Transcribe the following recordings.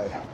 اللہ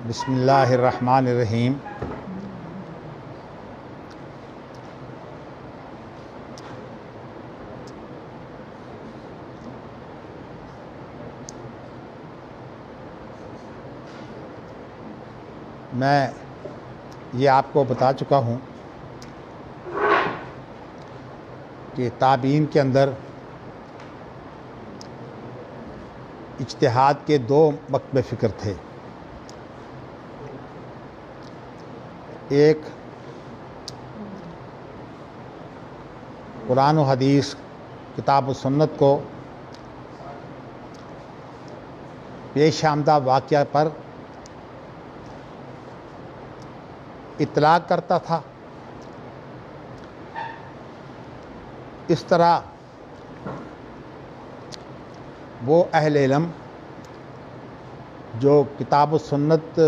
بسم اللہ الرحمن الرحیم. میں یہ آپ کو بتا چکا ہوں کہ تابعین کے اندر اجتہاد کے دو مکتب فکر تھے. ایک قرآن و حدیث کتاب و سنت کو پیش آمدہ واقعہ پر اطلاق کرتا تھا. اس طرح وہ اہل علم جو کتاب و سنت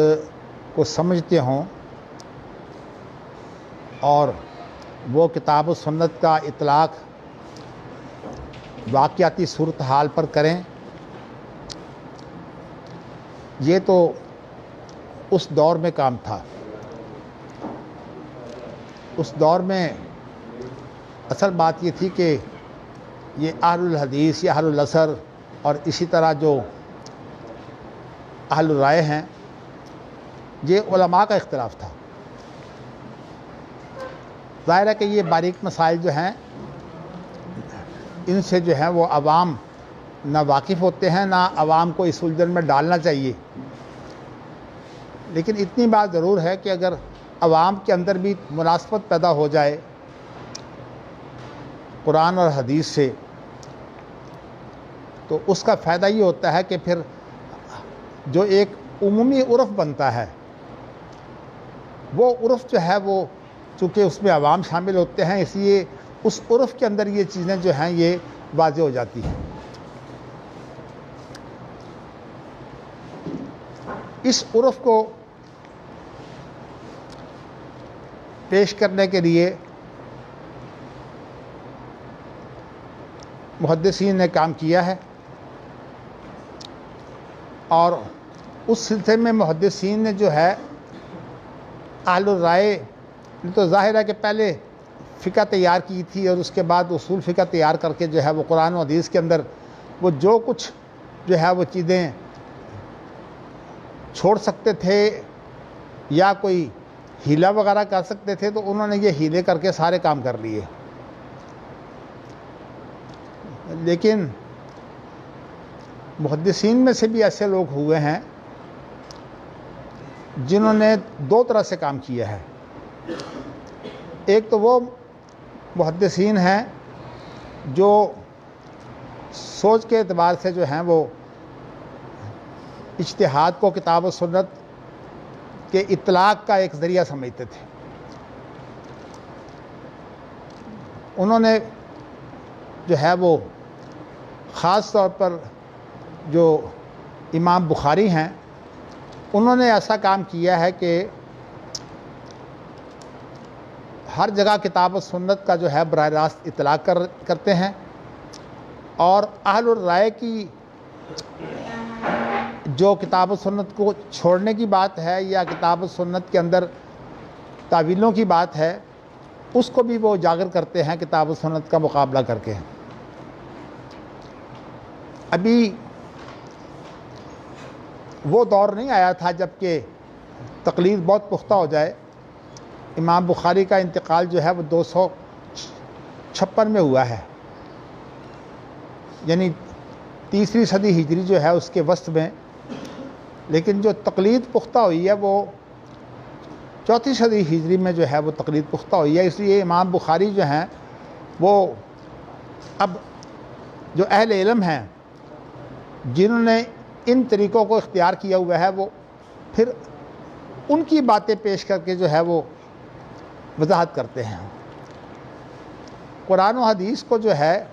کو سمجھتے ہوں اور وہ کتاب و سنت کا اطلاق واقعاتی صورتحال پر کریں، یہ تو اس دور میں کام تھا. اس دور میں اصل بات یہ تھی کہ یہ اہل الحدیث یا اہل الاثر اور اسی طرح جو اہل الرائے ہیں، یہ علماء کا اختلاف تھا. ظاہر ہے کہ یہ باریک مسائل جو ہیں ان سے جو ہے وہ عوام نہ واقف ہوتے ہیں، نہ عوام کو اس الجھن میں ڈالنا چاہیے. لیکن اتنی بات ضرور ہے کہ اگر عوام کے اندر بھی مناسبت پیدا ہو جائے قرآن اور حدیث سے، تو اس کا فائدہ یہ ہوتا ہے کہ پھر جو ایک عمومی عرف بنتا ہے، وہ عرف جو ہے وہ چونکہ اس میں عوام شامل ہوتے ہیں، اس لیے اس عرف کے اندر یہ چیزیں جو ہیں یہ واضح ہو جاتی ہیں. اس عرف کو پیش کرنے کے لیے محدثین نے کام کیا ہے، اور اس سلسلے میں محدثین نے جو ہے اہل الرائے نے تو ظاہر ہے کہ پہلے فقہ تیار کی تھی اور اس کے بعد اصول فقہ تیار کر کے جو ہے وہ قرآن و حدیث کے اندر وہ جو کچھ جو ہے وہ چیزیں چھوڑ سکتے تھے یا کوئی ہیلا وغیرہ کر سکتے تھے تو انہوں نے یہ ہیلے کر کے سارے کام کر لیے. لیکن محدثین میں سے بھی ایسے لوگ ہوئے ہیں جنہوں نے دو طرح سے کام کیا ہے. ایک تو وہ محدثین ہیں جو سوچ کے اعتبار سے جو ہیں وہ اجتہاد کو کتاب و سنت کے اطلاق کا ایک ذریعہ سمجھتے تھے. انہوں نے جو ہے وہ خاص طور پر جو امام بخاری ہیں انہوں نے ایسا کام کیا ہے کہ ہر جگہ کتاب و سنت کا جو ہے براہ راست اطلاق کرتے ہیں، اور اہل الرائے کی جو کتاب و سنت کو چھوڑنے کی بات ہے یا کتاب و سنت کے اندر تعویلوں کی بات ہے، اس کو بھی وہ اجاگر کرتے ہیں کتاب و سنت کا مقابلہ کر کے. ابھی وہ دور نہیں آیا تھا جب کہ تقلید بہت پختہ ہو جائے. امام بخاری کا انتقال جو ہے وہ 256 میں ہوا ہے، یعنی تیسری صدی ہجری جو ہے اس کے وسط میں. لیکن جو تقلید پختہ ہوئی ہے وہ چوتھی صدی ہجری میں جو ہے وہ تقلید پختہ ہوئی ہے. اس لیے امام بخاری جو ہیں وہ اب جو اہل علم ہیں جنہوں نے ان طریقوں کو اختیار کیا ہوا ہے وہ پھر ان کی باتیں پیش کر کے جو ہے وہ وضاحت کرتے ہیں. قرآن و حدیث کو جو ہے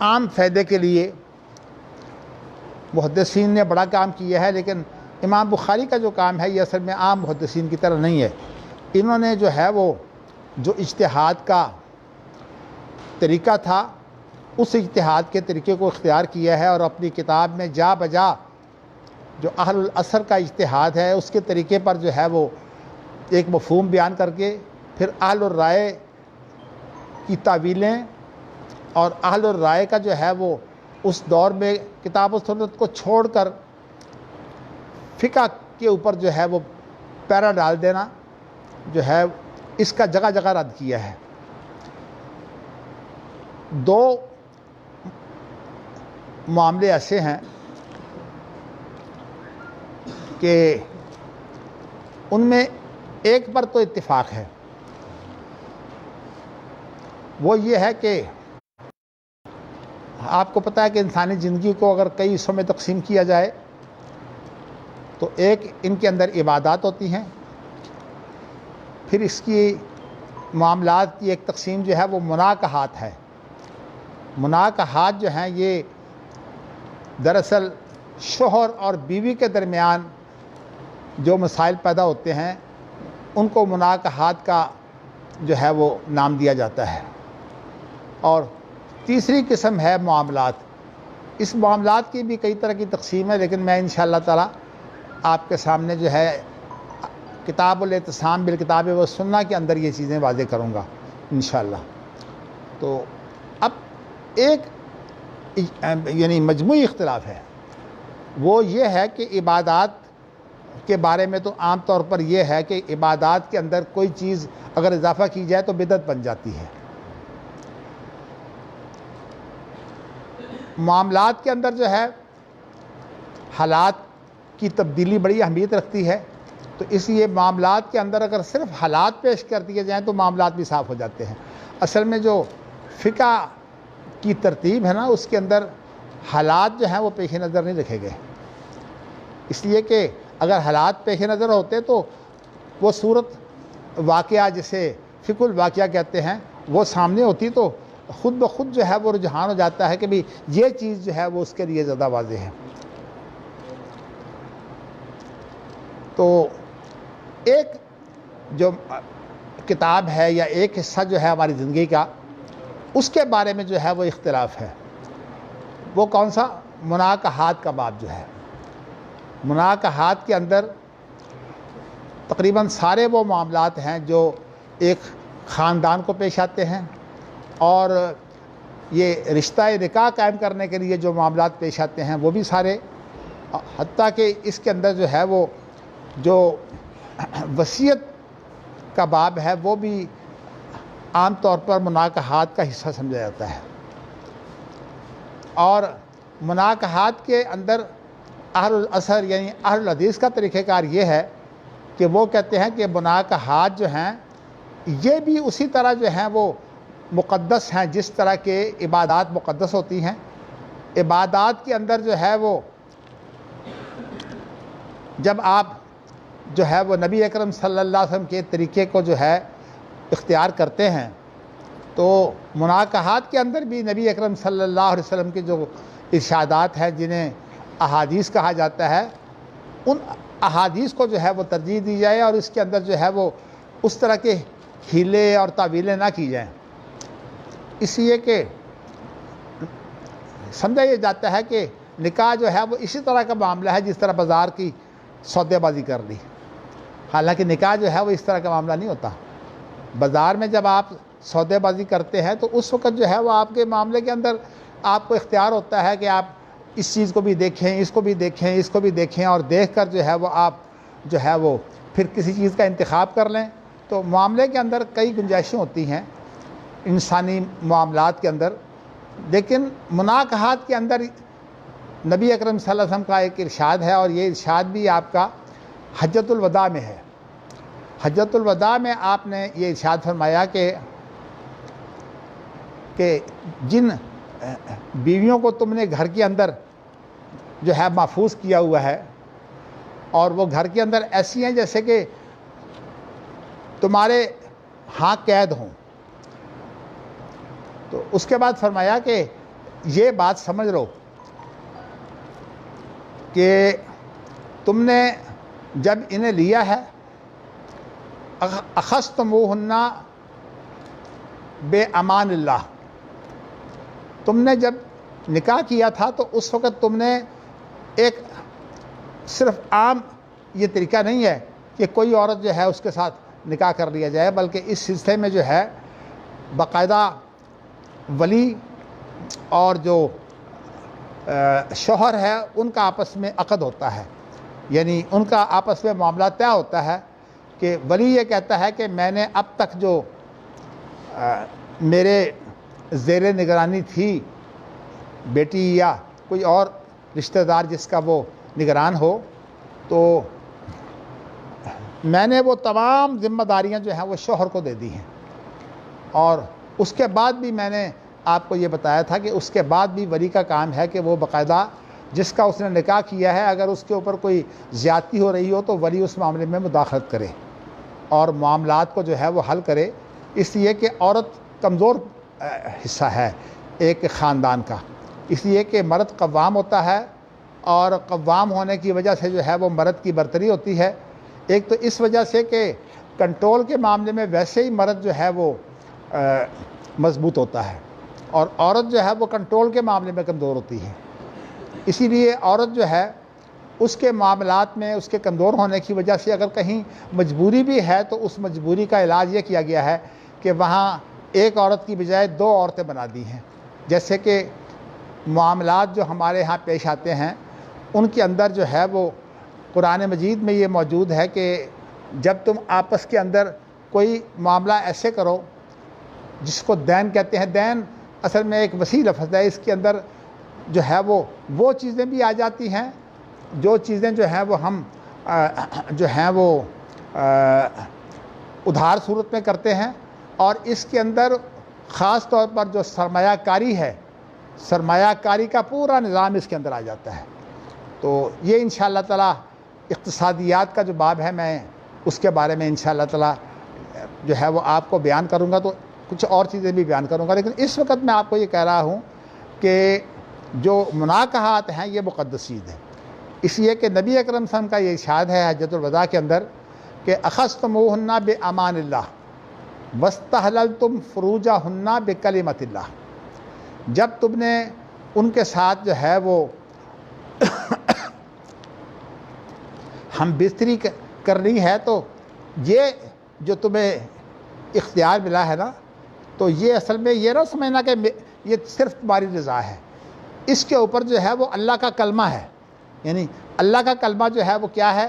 عام فائدے کے لیے محدثین نے بڑا کام کیا ہے، لیکن امام بخاری کا جو کام ہے یہ اصل میں عام محدثین کی طرح نہیں ہے. انہوں نے جو ہے وہ جو اجتہاد کا طریقہ تھا اس اجتہاد کے طریقے کو اختیار کیا ہے اور اپنی کتاب میں جا بجا جو اہل العصر کا اجتہاد ہے اس کے طریقے پر جو ہے وہ ایک مفہوم بیان کر کے پھر اہل الرائے کی تعویلیں اور اہل الرائے کا جو ہے وہ اس دور میں کتاب و سنت کو چھوڑ کر فقہ کے اوپر جو ہے وہ پیرا ڈال دینا جو ہے اس کا جگہ جگہ رد کیا ہے. دو معاملے ایسے ہیں کہ ان میں ایک پر تو اتفاق ہے، وہ یہ ہے کہ آپ کو پتہ ہے کہ انسانی زندگی کو اگر کئی حصوں میں تقسیم کیا جائے تو ایک ان کے اندر عبادات ہوتی ہیں، پھر اس کی معاملات کی ایک تقسیم جو ہے وہ مناکحات ہے. مناکحات جو ہیں یہ دراصل شوہر اور بیوی کے درمیان جو مسائل پیدا ہوتے ہیں ان کو مناکحات کا جو ہے وہ نام دیا جاتا ہے. اور تیسری قسم ہے معاملات. اس معاملات کی بھی کئی طرح کی تقسیم ہے، لیکن میں انشاءاللہ تعالی آپ کے سامنے جو ہے کتاب الاعتصام بالکتاب والسنہ کے اندر یہ چیزیں واضح کروں گا انشاءاللہ. تو اب ایک یعنی مجموعی اختلاف ہے، وہ یہ ہے کہ عبادات کے بارے میں تو عام طور پر یہ ہے کہ عبادات کے اندر کوئی چیز اگر اضافہ کی جائے تو بدعت بن جاتی ہے. معاملات کے اندر جو ہے حالات کی تبدیلی بڑی اہمیت رکھتی ہے، تو اس لیے معاملات کے اندر اگر صرف حالات پیش کر دیے جائیں تو معاملات بھی صاف ہو جاتے ہیں. اصل میں جو فقہ کی ترتیب ہے نا اس کے اندر حالات جو ہیں وہ پیش نظر نہیں رکھے گئے، اس لیے کہ اگر حالات پیش نظر ہوتے تو وہ صورت واقعہ جسے فقہ الواقعہ کہتے ہیں وہ سامنے ہوتی تو خود بخود جو ہے وہ رجحان ہو جاتا ہے کہ بھی یہ چیز جو ہے وہ اس کے لیے زیادہ واضح ہے. تو ایک جو کتاب ہے یا ایک حصہ جو ہے ہماری زندگی کا اس کے بارے میں جو ہے وہ اختلاف ہے. وہ کون سا؟ مناکحات کا باب جو ہے. مناکحات کے اندر تقریباً سارے وہ معاملات ہیں جو ایک خاندان کو پیش آتے ہیں، اور یہ رشتہ نکاح قائم کرنے کے لیے جو معاملات پیش آتے ہیں وہ بھی سارے، حتیٰ کہ اس کے اندر جو ہے وہ جو وصیت کا باب ہے وہ بھی عام طور پر مناکحات کا حصہ سمجھا جاتا ہے. اور مناکحات کے اندر اہل العصر یعنی اہل الحدیث کا طریقہ کار یہ ہے کہ وہ کہتے ہیں کہ مناکحات جو ہیں یہ بھی اسی طرح جو ہیں وہ مقدس ہیں جس طرح کے عبادات مقدس ہوتی ہیں. عبادات کے اندر جو ہے وہ جب آپ جو ہے وہ نبی اکرم صلی اللہ علیہ وسلم کے طریقے کو جو ہے اختیار کرتے ہیں تو مناکحات کے اندر بھی نبی اکرم صلی اللہ علیہ وسلم کے جو ارشادات ہیں جنہیں احادیث کہا جاتا ہے ان احادیث کو جو ہے وہ ترجیح دی جائے اور اس کے اندر جو ہے وہ اس طرح کے ہیلے اور تعویلیں نہ کی جائیں. اس لیے کہ سمجھا یہ جاتا ہے کہ نکاح جو ہے وہ اسی طرح کا معاملہ ہے جس طرح بازار کی سودے بازی کر لی. حالانکہ نکاح جو ہے وہ اس طرح کا معاملہ نہیں ہوتا. بازار میں جب آپ سودے بازی کرتے ہیں تو اس وقت جو ہے وہ آپ کے معاملے کے اندر آپ کو اختیار ہوتا ہے کہ آپ اس چیز کو بھی دیکھیں، اس کو بھی دیکھیں، اس کو بھی دیکھیں، اور دیکھ کر جو ہے وہ آپ جو ہے وہ پھر کسی چیز کا انتخاب کر لیں. تو معاملے کے اندر کئی گنجائشیں ہوتی ہیں انسانی معاملات کے اندر، لیکن مناکحات کے اندر نبی اکرم صلی اللہ علیہ وسلم کا ایک ارشاد ہے، اور یہ ارشاد بھی آپ کا حجۃ الوداع میں ہے۔ حجۃ الوداع میں آپ نے یہ ارشاد فرمایا کہ جن بیویوں کو تم نے گھر کے اندر جو ہے محفوظ کیا ہوا ہے، اور وہ گھر کے اندر ایسی ہیں جیسے کہ تمہارے ہاں قید ہوں، تو اس کے بعد فرمایا کہ یہ بات سمجھ لو کہ تم نے جب انہیں لیا ہے، اخذتموہن بے امان اللہ، تم نے جب نکاح کیا تھا تو اس وقت تم نے ایک صرف عام یہ طریقہ نہیں ہے کہ کوئی عورت جو ہے اس کے ساتھ نکاح کر لیا جائے، بلکہ اس سلسلے میں جو ہے باقاعدہ ولی اور جو شوہر ہے ان کا آپس میں عقد ہوتا ہے، یعنی ان کا آپس میں معاملہ طے ہوتا ہے کہ ولی یہ کہتا ہے کہ میں نے اب تک جو میرے زیر نگرانی تھی بیٹی یا کوئی اور رشتہ دار جس کا وہ نگران ہو، تو میں نے وہ تمام ذمہ داریاں جو ہیں وہ شوہر کو دے دی ہیں، اور اس کے بعد بھی میں نے آپ کو یہ بتایا تھا کہ اس کے بعد بھی ولی کا کام ہے کہ وہ باقاعدہ جس کا اس نے نکاح کیا ہے اگر اس کے اوپر کوئی زیادتی ہو رہی ہو تو ولی اس معاملے میں مداخلت کرے اور معاملات کو جو ہے وہ حل کرے، اس لیے کہ عورت کمزور حصہ ہے ایک خاندان کا، اس لیے کہ مرد قوام ہوتا ہے، اور قوام ہونے کی وجہ سے جو ہے وہ مرد کی برتری ہوتی ہے، ایک تو اس وجہ سے کہ کنٹرول کے معاملے میں ویسے ہی مرد جو ہے وہ مضبوط ہوتا ہے، اور عورت جو ہے وہ کنٹرول کے معاملے میں کمزور ہوتی ہے، اسی لیے عورت جو ہے اس کے معاملات میں اس کے کمزور ہونے کی وجہ سے اگر کہیں مجبوری بھی ہے تو اس مجبوری کا علاج یہ کیا گیا ہے کہ وہاں ایک عورت کی بجائے 2 عورتیں بنا دی ہیں، جیسے کہ معاملات جو ہمارے ہاں پیش آتے ہیں ان کے اندر جو ہے وہ قرآن مجید میں یہ موجود ہے کہ جب تم آپس کے اندر کوئی معاملہ ایسے کرو جس کو دین کہتے ہیں، دین اصل میں ایک وسیع لفظ ہے، اس کے اندر جو ہے وہ چیزیں بھی آ جاتی ہیں جو چیزیں جو ہیں وہ ہم جو ہیں وہ ادھار صورت میں کرتے ہیں، اور اس کے اندر خاص طور پر جو سرمایہ کاری ہے، سرمایہ کاری کا پورا نظام اس کے اندر آ جاتا ہے، تو یہ انشاءاللہ تعالی اقتصادیات کا جو باب ہے میں اس کے بارے میں انشاءاللہ تعالی جو ہے وہ آپ کو بیان کروں گا، تو کچھ اور چیزیں بھی بیان کروں گا، لیکن اس وقت میں آپ کو یہ کہہ رہا ہوں کہ جو مناکحات ہیں یہ مقدس چیز ہے، اس لیے کہ نبی اکرم صلی اللہ علیہ وسلم کا یہ ارشاد ہے حجۃ الوداع کے اندر کہ اخذتموہن بامان اللہ واستحللتم فروجہن بکلمۃ اللہ، جب تم نے ان کے ساتھ جو ہے وہ ہم بستری کرنی ہے تو یہ جو تمہیں اختیار ملا ہے نا، تو یہ اصل میں یہ نہ سمجھنا کہ یہ صرف تمہاری رضا ہے، اس کے اوپر جو ہے وہ اللہ کا کلمہ ہے، یعنی اللہ کا کلمہ جو ہے وہ کیا ہے؟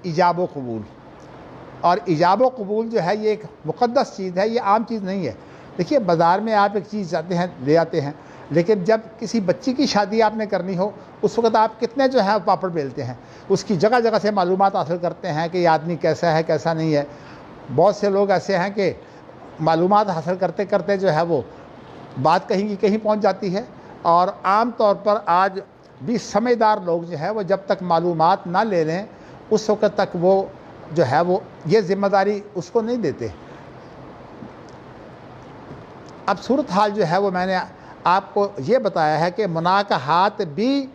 ایجاب و قبول، اور ایجاب و قبول جو ہے یہ ایک مقدس چیز ہے، یہ عام چیز نہیں ہے۔ دیکھیے بازار میں آپ ایک چیز جاتے ہیں لے آتے ہیں، لیکن جب کسی بچی کی شادی آپ نے کرنی ہو اس وقت آپ کتنے جو ہے پاپڑ بیلتے ہیں، اس کی جگہ جگہ سے معلومات حاصل کرتے ہیں کہ یہ آدمی کیسا ہے کیسا نہیں ہے۔ بہت سے لوگ ایسے ہیں کہ معلومات حاصل کرتے کرتے جو ہے وہ بات کہیں کی کہیں پہنچ جاتی ہے، اور عام طور پر آج بھی سمجھدار لوگ جو ہے وہ جب تک معلومات نہ لے لیں اس وقت تک وہ جو ہے وہ یہ ذمہ داری اس کو نہیں دیتے۔ اب صورتحال جو ہے وہ میں نے آپ کو یہ بتایا ہے کہ مناکحات بھی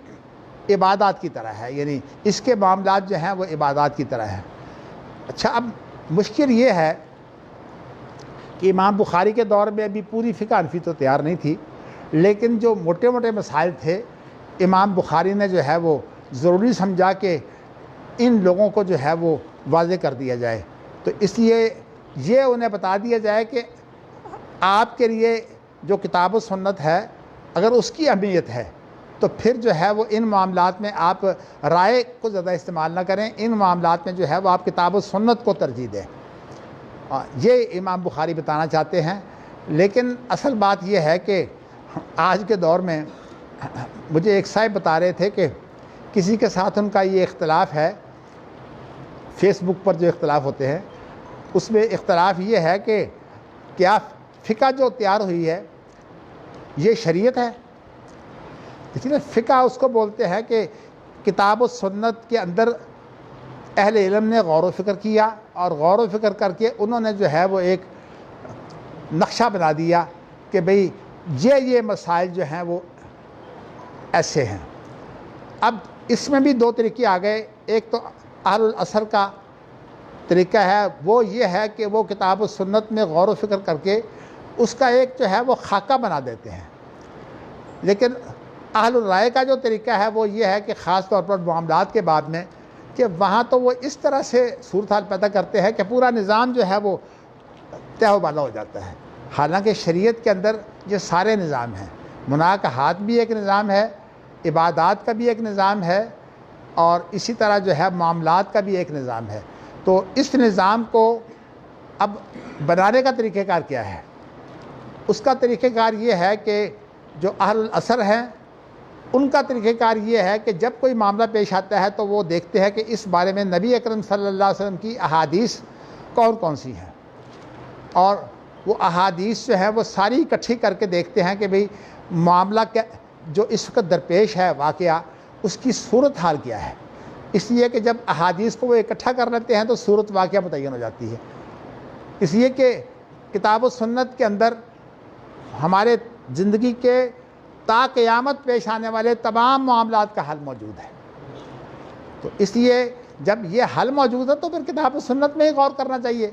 عبادات کی طرح ہے، یعنی اس کے معاملات جو ہیں وہ عبادات کی طرح ہیں۔ اچھا، اب مشکل یہ ہے کہ امام بخاری کے دور میں ابھی پوری فقہ حنفی تو تیار نہیں تھی، لیکن جو موٹے موٹے مسائل تھے امام بخاری نے جو ہے وہ ضروری سمجھا کہ ان لوگوں کو جو ہے وہ واضح کر دیا جائے، تو اس لیے یہ انہیں بتا دیا جائے کہ آپ کے لیے جو کتاب و سنت ہے اگر اس کی اہمیت ہے تو پھر جو ہے وہ ان معاملات میں آپ رائے کو زیادہ استعمال نہ کریں، ان معاملات میں جو ہے وہ آپ کتاب و سنت کو ترجیح دیں، یہ امام بخاری بتانا چاہتے ہیں۔ لیکن اصل بات یہ ہے کہ آج کے دور میں مجھے ایک صاحب بتا رہے تھے کہ کسی کے ساتھ ان کا یہ اختلاف ہے، فیس بک پر جو اختلاف ہوتے ہیں اس میں اختلاف یہ ہے کہ کیا فقہ جو تیار ہوئی ہے یہ شریعت ہے؟ دیکھیے نا، فقہ اس کو بولتے ہیں کہ کتاب و سنت کے اندر اہل علم نے غور و فکر کیا، اور غور و فکر کر کے انہوں نے جو ہے وہ ایک نقشہ بنا دیا کہ بھئی یہ مسائل جو ہیں وہ ایسے ہیں۔ اب اس میں بھی دو طریقے آ گئے، ایک تو اہل الاثر کا طریقہ ہے، وہ یہ ہے کہ وہ کتاب و سنت میں غور و فکر کر کے اس کا ایک جو ہے وہ خاکہ بنا دیتے ہیں، لیکن اہل الرائے کا جو طریقہ ہے وہ یہ ہے کہ خاص طور پر معاملات کے بعد میں کہ وہاں تو وہ اس طرح سے صورتحال پیدا کرتے ہیں کہ پورا نظام جو ہے وہ طے و بالا ہو جاتا ہے۔ حالانکہ شریعت کے اندر یہ سارے نظام ہیں، مناکحات بھی ایک نظام ہے، عبادات کا بھی ایک نظام ہے، اور اسی طرح جو ہے معاملات کا بھی ایک نظام ہے۔ تو اس نظام کو اب بنانے کا طریقہ کار کیا ہے؟ اس کا طریقہ کار یہ ہے کہ جو اہل الاثر ہیں ان کا طریقہ کار یہ ہے کہ جب کوئی معاملہ پیش آتا ہے تو وہ دیکھتے ہیں کہ اس بارے میں نبی اکرم صلی اللہ علیہ وسلم کی احادیث کون کون سی ہیں، اور وہ احادیث جو ہیں وہ ساری اکٹھی کر کے دیکھتے ہیں کہ بھئی معاملہ کیا جو اس وقت درپیش ہے واقعہ، اس کی صورتحال کیا ہے۔ اس لیے کہ جب احادیث کو وہ اکٹھا کر لیتے ہیں تو صورت واقعہ متعین ہو جاتی ہے۔ اس لیے کہ کتاب و سنت کے اندر ہمارے زندگی کے تا قیامت پیش آنے والے تمام معاملات کا حل موجود ہے۔ تو اس لیے جب یہ حل موجود ہے تو پھر کتاب و سنت میں ہی غور کرنا چاہیے،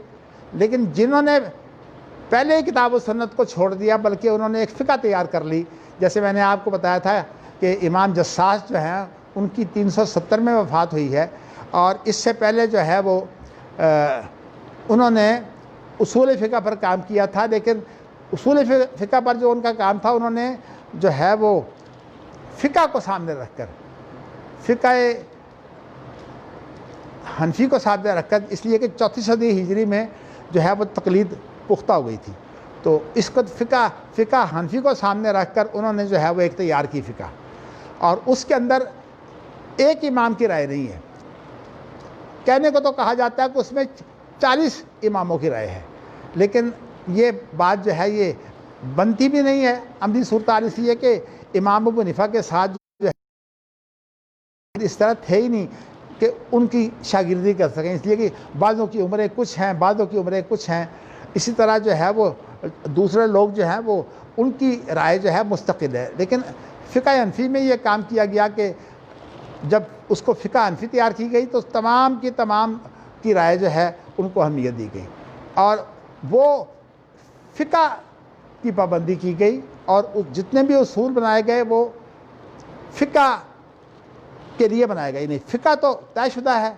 لیکن جنہوں نے پہلے کتاب و سنت کو چھوڑ دیا بلکہ انہوں نے ایک فقہ تیار کر لی، جیسے میں نے آپ کو بتایا تھا کہ امام جساس جو ہیں ان کی 370 میں وفات ہوئی ہے، اور اس سے پہلے جو ہے وہ انہوں نے اصول فقہ پر کام کیا تھا، لیکن اصول فقہ پر جو ان کا کام تھا انہوں نے جو ہے وہ فقہ کو سامنے رکھ کر، فقہ حنفی کو سامنے رکھ کر، اس لیے کہ 4 صدی ہجری میں جو ہے وہ تقلید پختہ ہو گئی تھی، تو اس کو فقہ حنفی کو سامنے رکھ کر انہوں نے جو ہے وہ ایک تیار کی فقہ، اور اس کے اندر ایک امام کی رائے نہیں ہے۔ کہنے کو تو کہا جاتا ہے کہ اس میں 40 اماموں کی رائے ہے، لیکن یہ بات جو ہے یہ بنتی بھی نہیں ہے عملی صورتحال، اس لیے کہ امام ابو حنیفہ کے ساتھ جو ہے اس طرح تھے ہی نہیں کہ ان کی شاگردی کر سکیں، اس لیے کہ بعضوں کی عمریں کچھ ہیں، بعضوں کی عمریں کچھ ہیں، اسی طرح جو ہے وہ دوسرے لوگ جو ہیں وہ ان کی رائے جو ہے مستقل ہے۔ لیکن فقہ حنفی میں یہ کام کیا گیا کہ جب اس کو فقہ حنفی تیار کی گئی تو تمام کی رائے جو ہے ان کو اہمیت دی گئی، اور وہ فقہ کی پابندی کی گئی، اور جتنے بھی اصول بنائے گئے وہ فقہ کے لیے بنائے گئے، نہیں فقہ تو طے شدہ ہے،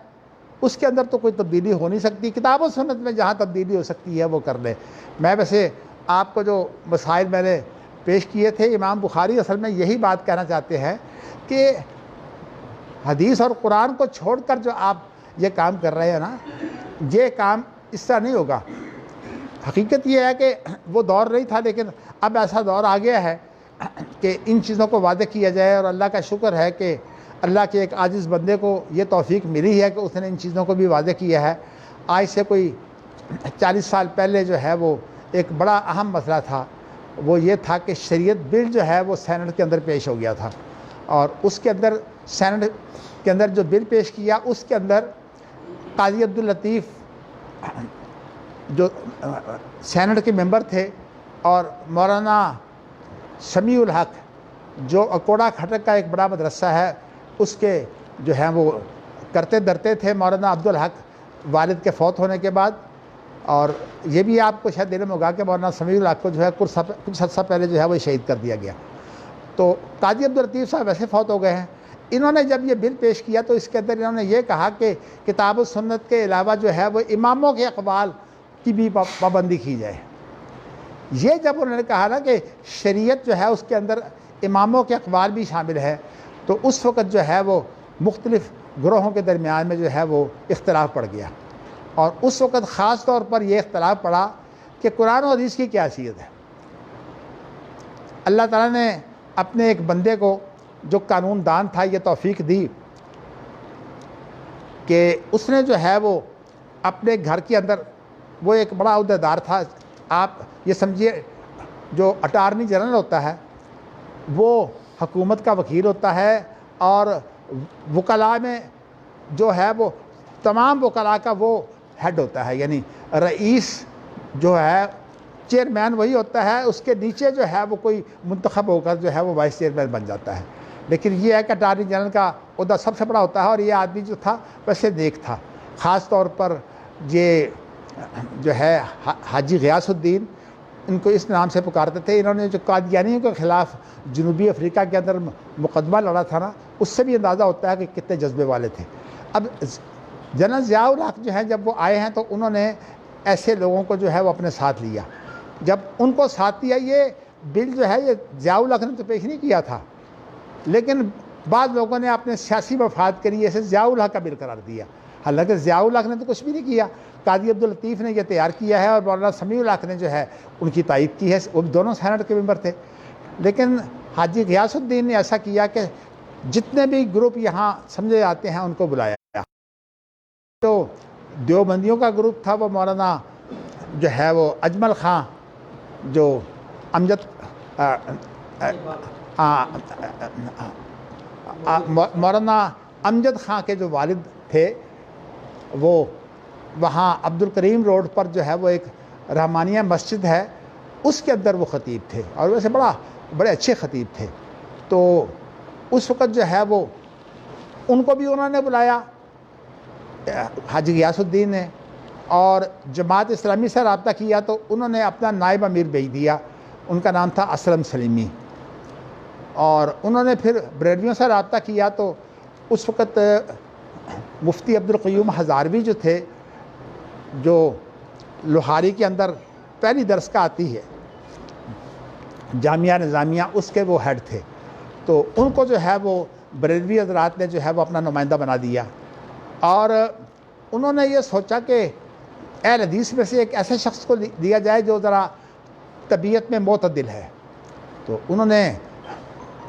اس کے اندر تو کوئی تبدیلی ہو نہیں سکتی۔ کتاب و سنت میں جہاں تبدیلی ہو سکتی ہے وہ کر لے۔ میں ویسے آپ کو جو مسائل میں نے پیش کیے تھے، امام بخاری اصل میں یہی بات کہنا چاہتے ہیں کہ حدیث اور قرآن کو چھوڑ کر جو آپ یہ کام کر رہے ہیں نا، یہ کام اس طرح نہیں ہوگا۔ حقیقت یہ ہے کہ وہ دور نہیں تھا، لیکن اب ایسا دور آ گیا ہے کہ ان چیزوں کو واضح کیا جائے، اور اللہ کا شکر ہے کہ اللہ کے ایک عاجز بندے کو یہ توفیق ملی ہے کہ اس نے ان چیزوں کو بھی واضح کیا ہے۔ آج سے کوئی 40 سال پہلے جو ہے وہ ایک بڑا اہم مسئلہ تھا، وہ یہ تھا کہ شریعت بل جو ہے وہ سینٹ کے اندر پیش ہو گیا تھا، اور اس کے اندر سینٹ کے اندر جو بل پیش کیا اس کے اندر قاضی عبداللطیف جو سینٹ کے ممبر تھے، اور مولانا سمیع الحق جو اکوڑا کھٹک کا ایک بڑا مدرسہ ہے اس کے جو ہیں وہ کرتے درتے تھے مولانا عبدالحق والد کے فوت ہونے کے بعد۔ اور یہ بھی آپ کو شاید علم ہوگا کہ مولانا سمیع الحق کو جو ہے کچھ عرصہ پہلے جو ہے وہ شہید کر دیا گیا۔ تو قاضی عبداللطیف صاحب ویسے فوت ہو گئے ہیں، انہوں نے جب یہ بل پیش کیا تو اس کے اندر انہوں نے یہ کہا کہ کتاب و سنت کے علاوہ جو ہے وہ اماموں کے اقوال کی بھی پابندی کی جائے۔ یہ جب انہوں نے کہا نا کہ شریعت جو ہے اس کے اندر اماموں کے اقوال بھی شامل ہے، تو اس وقت جو ہے وہ مختلف گروہوں کے درمیان میں جو ہے وہ اختلاف پڑ گیا، اور اس وقت خاص طور پر یہ اختلاف پڑا کہ قرآن و حدیث کی کیا حیثیت ہے۔ اللہ تعالیٰ نے اپنے ایک بندے کو جو قانون دان تھا یہ توفیق دی کہ اس نے جو ہے وہ اپنے گھر کے اندر، وہ ایک بڑا عہدیدار تھا، آپ یہ سمجھیے جو اٹارنی جنرل ہوتا ہے وہ حکومت کا وکیل ہوتا ہے، اور وکلاء میں جو ہے وہ تمام وکلاء کا وہ ہیڈ ہوتا ہے، یعنی رئیس جو ہے چیئرمین وہی ہوتا ہے، اس کے نیچے جو ہے وہ کوئی منتخب ہو کر جو ہے وہ وائس چیئرمین بن جاتا ہے۔ لیکن یہ ہے کہ اٹارنی جنرل کا عہدہ سب سے بڑا ہوتا ہے، اور یہ آدمی جو تھا ویسے نیک تھا۔ خاص طور پر یہ جو ہے حاجی غیاث الدین، ان کو اس نام سے پکارتے تھے، انہوں نے جو قادیانیوں کے خلاف جنوبی افریقہ کے اندر مقدمہ لڑا تھا نا، اس سے بھی اندازہ ہوتا ہے کہ کتنے جذبے والے تھے۔ اب جنرل ضیاء الحق جو ہیں جب وہ آئے ہیں تو انہوں نے ایسے لوگوں کو جو ہے وہ اپنے ساتھ لیا۔ جب ان کو ساتھ لیا، یہ بل جو ہے یہ ضیاء الحق نے تو پیش نہیں کیا تھا، لیکن بعض لوگوں نے اپنے سیاسی مفاد کے لیے اسے ضیاء الحق کا بل قرار دیا، حالانکہ ضیاء الحق نے تو کچھ بھی نہیں کیا۔ قاضی عبداللطیف نے یہ تیار کیا ہے، اور مولانا سمیع الحق نے جو ہے ان کی تائید کی ہے، وہ دونوں سینٹ کے ممبر تھے۔ لیکن حاجی غیاث الدین نے ایسا کیا کہ جتنے بھی گروپ یہاں سمجھے جاتے ہیں ان کو بلایا۔ تو دیوبندیوں کا گروپ تھا، وہ مولانا جو ہے وہ اجمل خان، جو امجد مولانا امجد خان کے جو والد تھے، وہ وہاں عبد الکریم روڈ پر جو ہے وہ ایک رحمانیہ مسجد ہے، اس کے اندر وہ خطیب تھے، اور ویسے بڑے اچھے خطیب تھے۔ تو اس وقت جو ہے وہ ان کو بھی انہوں نے بلایا، حاجی غیاث الدین نے، اور جماعت اسلامی سے رابطہ کیا تو انہوں نے اپنا نائب امیر بھیج دیا، ان کا نام تھا اسلم سلیمی۔ اور انہوں نے پھر بریلویوں سے رابطہ کیا تو اس وقت مفتی عبد القیوم ہزاروی جو تھے، جو لوہاری کے اندر پہلی درس کا آتی ہے جامعہ نظامیہ، اس کے وہ ہیڈ تھے۔ تو ان کو جو ہے وہ بریلوی حضرات نے جو ہے وہ اپنا نمائندہ بنا دیا، اور انہوں نے یہ سوچا کہ اہل حدیث میں سے ایک ایسے شخص کو دیا جائے جو ذرا طبیعت میں معتدل ہے۔ تو انہوں نے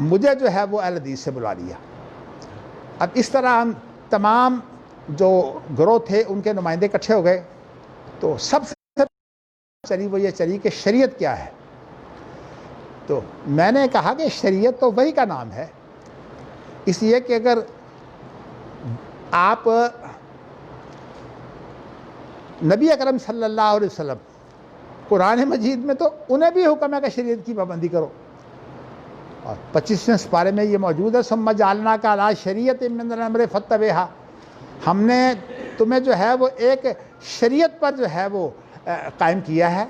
مجھے جو ہے وہ اہل حدیث سے بلا لیا۔ اب اس طرح ہم تمام جو گروہ تھے ان کے نمائندے اکٹھے ہو گئے، تو سب سے چلی وہ یہ چلی کہ شریعت کیا ہے۔ تو میں نے کہا کہ شریعت تو وحی کا نام ہے، اس لیے کہ اگر آپ نبی اکرم صلی اللہ علیہ وسلم قرآن مجید میں تو انہیں بھی حکم ہے کہ شریعت کی پابندی کرو، اور 25ویں سپارے میں یہ موجود ہے، ثم جعلناک علی شریعۃ من الامر فاتبعھا، ہم نے تمہیں جو ہے وہ ایک شریعت پر جو ہے وہ قائم کیا ہے،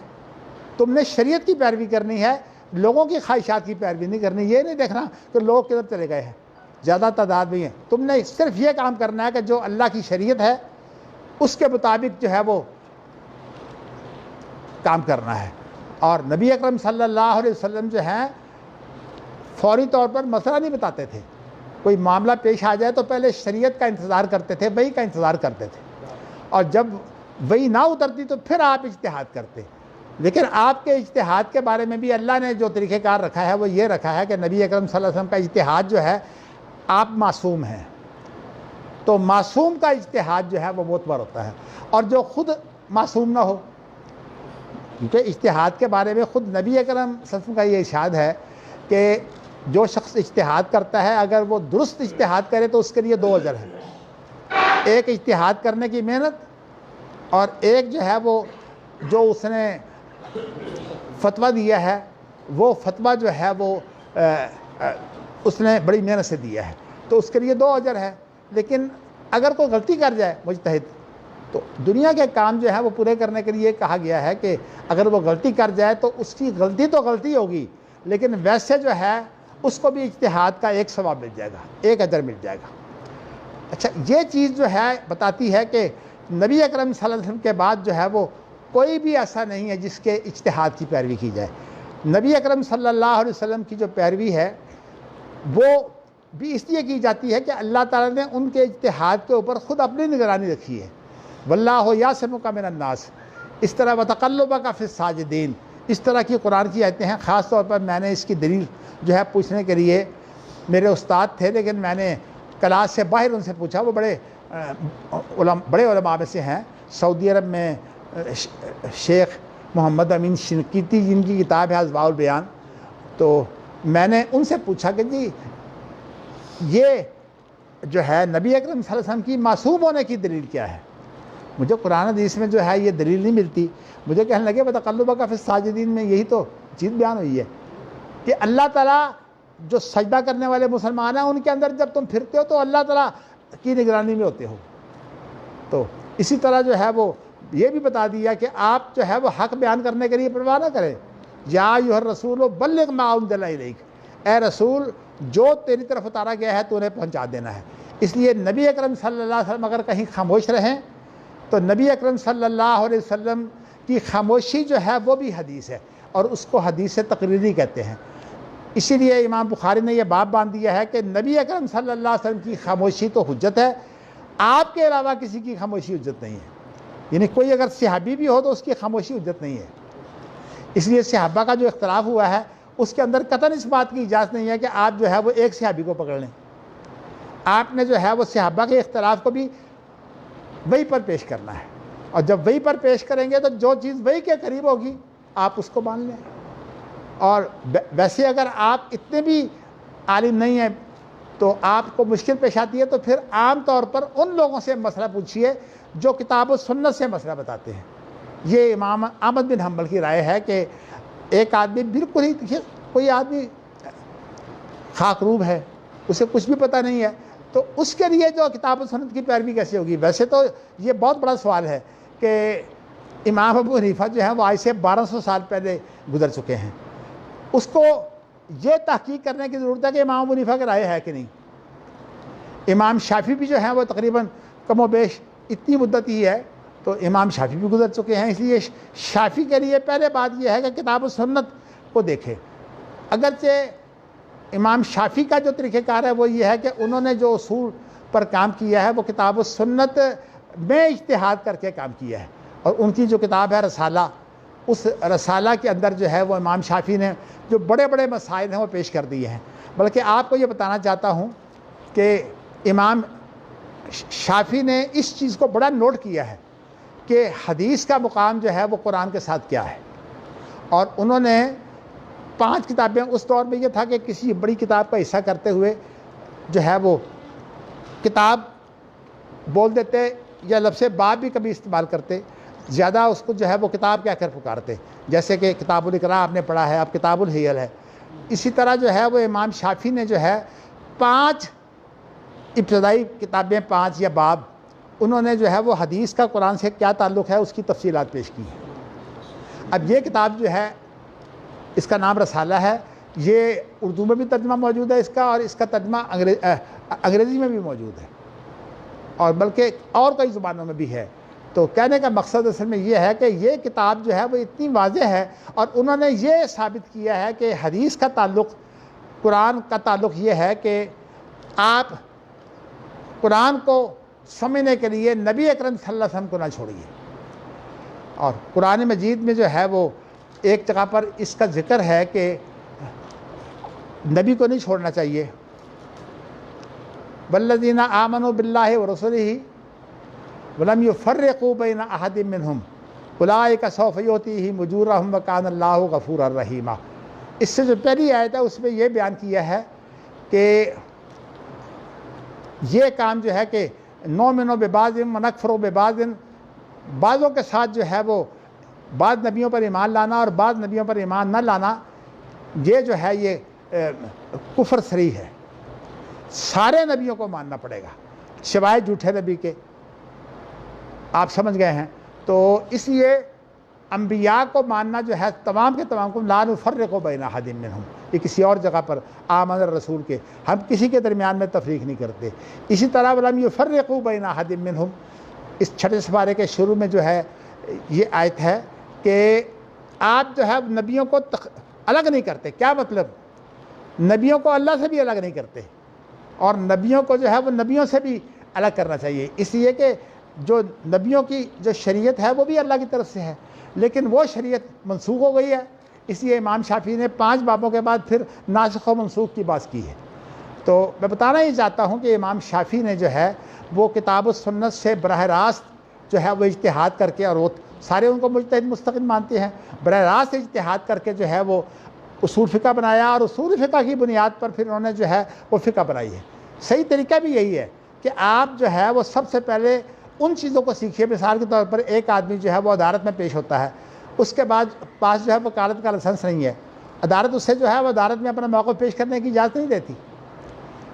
تم نے شریعت کی پیروی کرنی ہے، لوگوں کی خواہشات کی پیروی نہیں کرنی۔ یہ نہیں دیکھنا کہ لوگ کدھر چلے گئے ہیں، زیادہ تعداد میں ہیں، تم نے صرف یہ کام کرنا ہے کہ جو اللہ کی شریعت ہے اس کے مطابق جو ہے وہ کام کرنا ہے۔ اور نبی اکرم صلی اللہ علیہ وسلم جو ہیں فوری طور پر مسئلہ نہیں بتاتے تھے، کوئی معاملہ پیش آ جائے تو پہلے شریعت کا انتظار کرتے تھے، وحی کا انتظار کرتے تھے، اور جب وحی نہ اترتی تو پھر آپ اجتہاد کرتے۔ لیکن آپ کے اجتہاد کے بارے میں بھی اللہ نے جو طریقہ کار رکھا ہے وہ یہ رکھا ہے کہ نبی اکرم صلی اللہ علیہ وسلم کا اجتہاد جو ہے، آپ معصوم ہیں تو معصوم کا اجتہاد جو ہے وہ معتبر ہوتا ہے، اور جو خود معصوم نہ ہو، کیونکہ اجتہاد کے بارے میں خود نبی اکرم صلی اللہ علیہ وسلم کا یہ ارشاد ہے کہ جو شخص اجتہاد کرتا ہے اگر وہ درست اجتہاد کرے تو اس کے لیے 2 اجر ہیں، ایک اجتہاد کرنے کی محنت، اور ایک جو ہے وہ جو اس نے فتویٰ دیا ہے وہ فتویٰ جو ہے وہ اس نے بڑی محنت سے دیا ہے، تو اس کے لیے 2 اجر ہے۔ لیکن اگر کوئی غلطی کر جائے مجتہد، تو دنیا کے کام جو ہے وہ پورے کرنے کے لیے کہا گیا ہے کہ اگر وہ غلطی کر جائے تو اس کی غلطی تو غلطی ہوگی، لیکن ویسے جو ہے اس کو بھی اجتہاد کا ایک ثواب مل جائے گا، ایک اجر مل جائے گا۔ اچھا، یہ چیز جو ہے بتاتی ہے کہ نبی اکرم صلی اللہ علیہ وسلم کے بعد جو ہے وہ کوئی بھی ایسا نہیں ہے جس کے اجتہاد کی پیروی کی جائے۔ نبی اکرم صلی اللہ علیہ وسلم کی جو پیروی ہے وہ بھی اس لیے کی جاتی ہے کہ اللہ تعالیٰ نے ان کے اجتہاد کے اوپر خود اپنی نگرانی رکھی ہے، واللہ یعصمک من الناس، اس طرح وتقلبک فی الساجدین، اس طرح کی قرآن کی آیتیں ہیں۔ خاص طور پر میں نے اس کی دلیل جو ہے پوچھنے کے لیے میرے استاد تھے، لیکن میں نے کلاس سے باہر ان سے پوچھا، وہ بڑے علماء میں سے ہیں، سعودی عرب میں شیخ محمد امین شنقیطی جن کی کتاب ہے اضواء البیان، تو میں نے ان سے پوچھا کہ جی یہ جو ہے نبی اکرم صلی اللہ علیہ وسلم کی معصوم ہونے کی دلیل کیا ہے؟ مجھے قرآن حدیث میں جو ہے یہ دلیل نہیں ملتی۔ مجھے کہنے لگے بتقلبک فی الساجدین میں یہی تو چیز بیان ہوئی ہے کہ اللہ تعالیٰ جو سجدہ کرنے والے مسلمان ہیں ان کے اندر جب تم پھرتے ہو تو اللہ تعالیٰ کی نگرانی میں ہوتے ہو۔ تو اسی طرح جو ہے وہ یہ بھی بتا دیا کہ آپ جو ہے وہ حق بیان کرنے کے لیے پرواہ نہ کریں، یا ایھا الرسول بلغ ما انزل الیک، اے رسول جو تیری طرف اتارا گیا ہے تو انہیں پہنچا دینا ہے۔ اس لیے نبی اکرم صلی اللہ علیہ وسلم اگر کہیں خاموش رہیں تو نبی اکرم صلی اللہ علیہ وسلم کی خاموشی جو ہے وہ بھی حدیث ہے، اور اس کو حدیث تقریری کہتے ہیں۔ اسی لیے امام بخاری نے یہ باب باندھ دیا ہے کہ نبی اکرم صلی اللہ علیہ وسلم کی خاموشی تو حجت ہے، آپ کے علاوہ کسی کی خاموشی حجت نہیں ہے۔ یعنی کوئی اگر صحابی بھی ہو تو اس کی خاموشی حجت نہیں ہے۔ اس لیے صحابہ کا جو اختلاف ہوا ہے اس کے اندر قطعاً اس بات کی اجازت نہیں ہے کہ آپ جو ہے وہ ایک صحابی کو پکڑ لیں۔ آپ نے جو ہے وہ صحابہ کے اختلاف کو بھی وہی پر پیش کرنا ہے، اور جب وہی پر پیش کریں گے تو جو چیز وہی کے قریب ہوگی آپ اس کو مان لیں۔ اور ویسے اگر آپ اتنے بھی عالم نہیں ہیں تو آپ کو مشکل پیش آتی ہے تو پھر عام طور پر ان لوگوں سے مسئلہ پوچھیے جو کتاب و سنت سے مسئلہ بتاتے ہیں۔ یہ امام احمد بن حنبل کی رائے ہے کہ ایک آدمی بالکل ہی، کوئی آدمی خاکروب ہے، اسے کچھ بھی پتہ نہیں ہے، تو اس کے لیے جو کتاب و سنت کی پیروی کیسے ہوگی؟ ویسے تو یہ بہت بڑا سوال ہے کہ امام ابو حنیفہ جو ہیں وہ آج سے 1200 سال پہلے گزر چکے ہیں، اس کو یہ تحقیق کرنے کی ضرورت ہے کہ امام ابو حنیفہ کی رائے ہے کہ نہیں۔ امام شافعی بھی جو ہیں وہ تقریباً کم و بیش اتنی مدت ہی ہے، تو امام شافعی بھی گزر چکے ہیں، اس لیے شافعی کے لیے پہلے بات یہ ہے کہ کتاب و سنت کو دیکھے۔ اگرچہ امام شافعی کا جو طریقہ کار ہے وہ یہ ہے کہ انہوں نے جو اصول پر کام کیا ہے وہ کتاب و سنت میں اجتہاد کر کے کام کیا ہے، اور ان کی جو کتاب ہے رسالہ، اس رسالہ کے اندر جو ہے وہ امام شافعی نے جو بڑے بڑے مسائل ہیں وہ پیش کر دیے ہیں۔ بلکہ آپ کو یہ بتانا چاہتا ہوں کہ امام شافعی نے اس چیز کو بڑا نوٹ کیا ہے کہ حدیث کا مقام جو ہے وہ قرآن کے ساتھ کیا ہے، اور انہوں نے 5 کتابیں، اس دور میں یہ تھا کہ کسی بڑی کتاب کا حصہ کرتے ہوئے جو ہے وہ کتاب بول دیتے یا لفظ باب بھی کبھی استعمال کرتے، زیادہ اس کو جو ہے وہ کتاب کہہ کر پکارتے، جیسے کہ کتاب الاقراء آپ نے پڑھا ہے، اب کتاب الحیل ہے۔ اسی طرح جو ہے وہ امام شافعی نے جو ہے 5 ابتدائی کتابیں، 5 یا باب، انہوں نے جو ہے وہ حدیث کا قرآن سے کیا تعلق ہے اس کی تفصیلات پیش کی ہیں۔ اب یہ کتاب جو ہے اس کا نام رسالہ ہے، یہ اردو میں بھی ترجمہ موجود ہے اس کا، اور اس کا ترجمہ انگریزی میں بھی موجود ہے، اور بلکہ اور کئی زبانوں میں بھی ہے۔ تو کہنے کا مقصد اصل میں یہ ہے کہ یہ کتاب جو ہے وہ اتنی واضح ہے، اور انہوں نے یہ ثابت کیا ہے کہ حدیث کا تعلق قرآن کا تعلق یہ ہے کہ آپ قرآن کو سمجھنے کے لیے نبی اکرم صلی اللہ علیہ وسلم کو نہ چھوڑیے۔ اور قرآن مجید میں جو ہے وہ ایک جگہ پر اس کا ذکر ہے کہ نبی کو نہیں چھوڑنا چاہیے، والذین آمنوا باللہ ورسلہ ولم یفرقوا بین احد منہم اولئک سوف یؤتیہم اجورہم وکان اللہ غفورا رحیما۔ اس سے جو پہلی آیت ہے اس میں یہ بیان کیا ہے کہ یہ کام جو ہے کہ نؤمن ببعض ونکفر ببعض، بعضوں کے ساتھ جو ہے وہ بعض نبیوں پر ایمان لانا اور بعض نبیوں پر ایمان نہ لانا، یہ جو ہے یہ کفر صریح ہے۔ سارے نبیوں کو ماننا پڑے گا سوائے جھوٹے نبی کے، آپ سمجھ گئے ہیں۔ تو اس لیے انبیاء کو ماننا جو ہے تمام کے تمام کو، لا نفرق بین احد منہم، یہ کسی اور جگہ پر آمن الرسول کے ہم کسی کے درمیان میں تفریق نہیں کرتے۔ اسی طرح ولم یفرقوا بین احد منہم، اس 6 سپارے کے شروع میں جو ہے یہ آیت ہے کہ آپ جو ہے نبیوں کو الگ نہیں کرتے۔ کیا مطلب؟ نبیوں کو اللہ سے بھی الگ نہیں کرتے، اور نبیوں کو جو ہے وہ نبیوں سے بھی الگ کرنا چاہیے، اس لیے کہ جو نبیوں کی جو شریعت ہے وہ بھی اللہ کی طرف سے ہے، لیکن وہ شریعت منسوخ ہو گئی ہے۔ اس لیے امام شافعی نے 5 بابوں کے بعد پھر ناسخ و منسوخ کی بات کی ہے۔ تو میں بتانا یہ چاہتا ہوں کہ امام شافعی نے جو ہے وہ کتاب و سنت سے براہ راست جو ہے وہ اجتہاد کر کے، اور وہ سارے ان کو مجتہد مستقل مانتے ہیں، براہ راست اجتہاد کر کے جو ہے وہ اصول فقہ بنایا، اور اصول فقہ کی بنیاد پر پھر انہوں نے جو ہے وہ فقہ بنائی ہے۔ صحیح طریقہ بھی یہی ہے کہ آپ جو ہے وہ سب سے پہلے ان چیزوں کو سیکھیے۔ مثال کے طور پر ایک آدمی جو ہے وہ عدالت میں پیش ہوتا ہے، اس کے بعد پاس جو ہے وکالت کا لائسنس نہیں ہے، عدالت اس سے جو ہے وہ عدالت میں اپنا موقف پیش کرنے کی اجازت نہیں دیتی،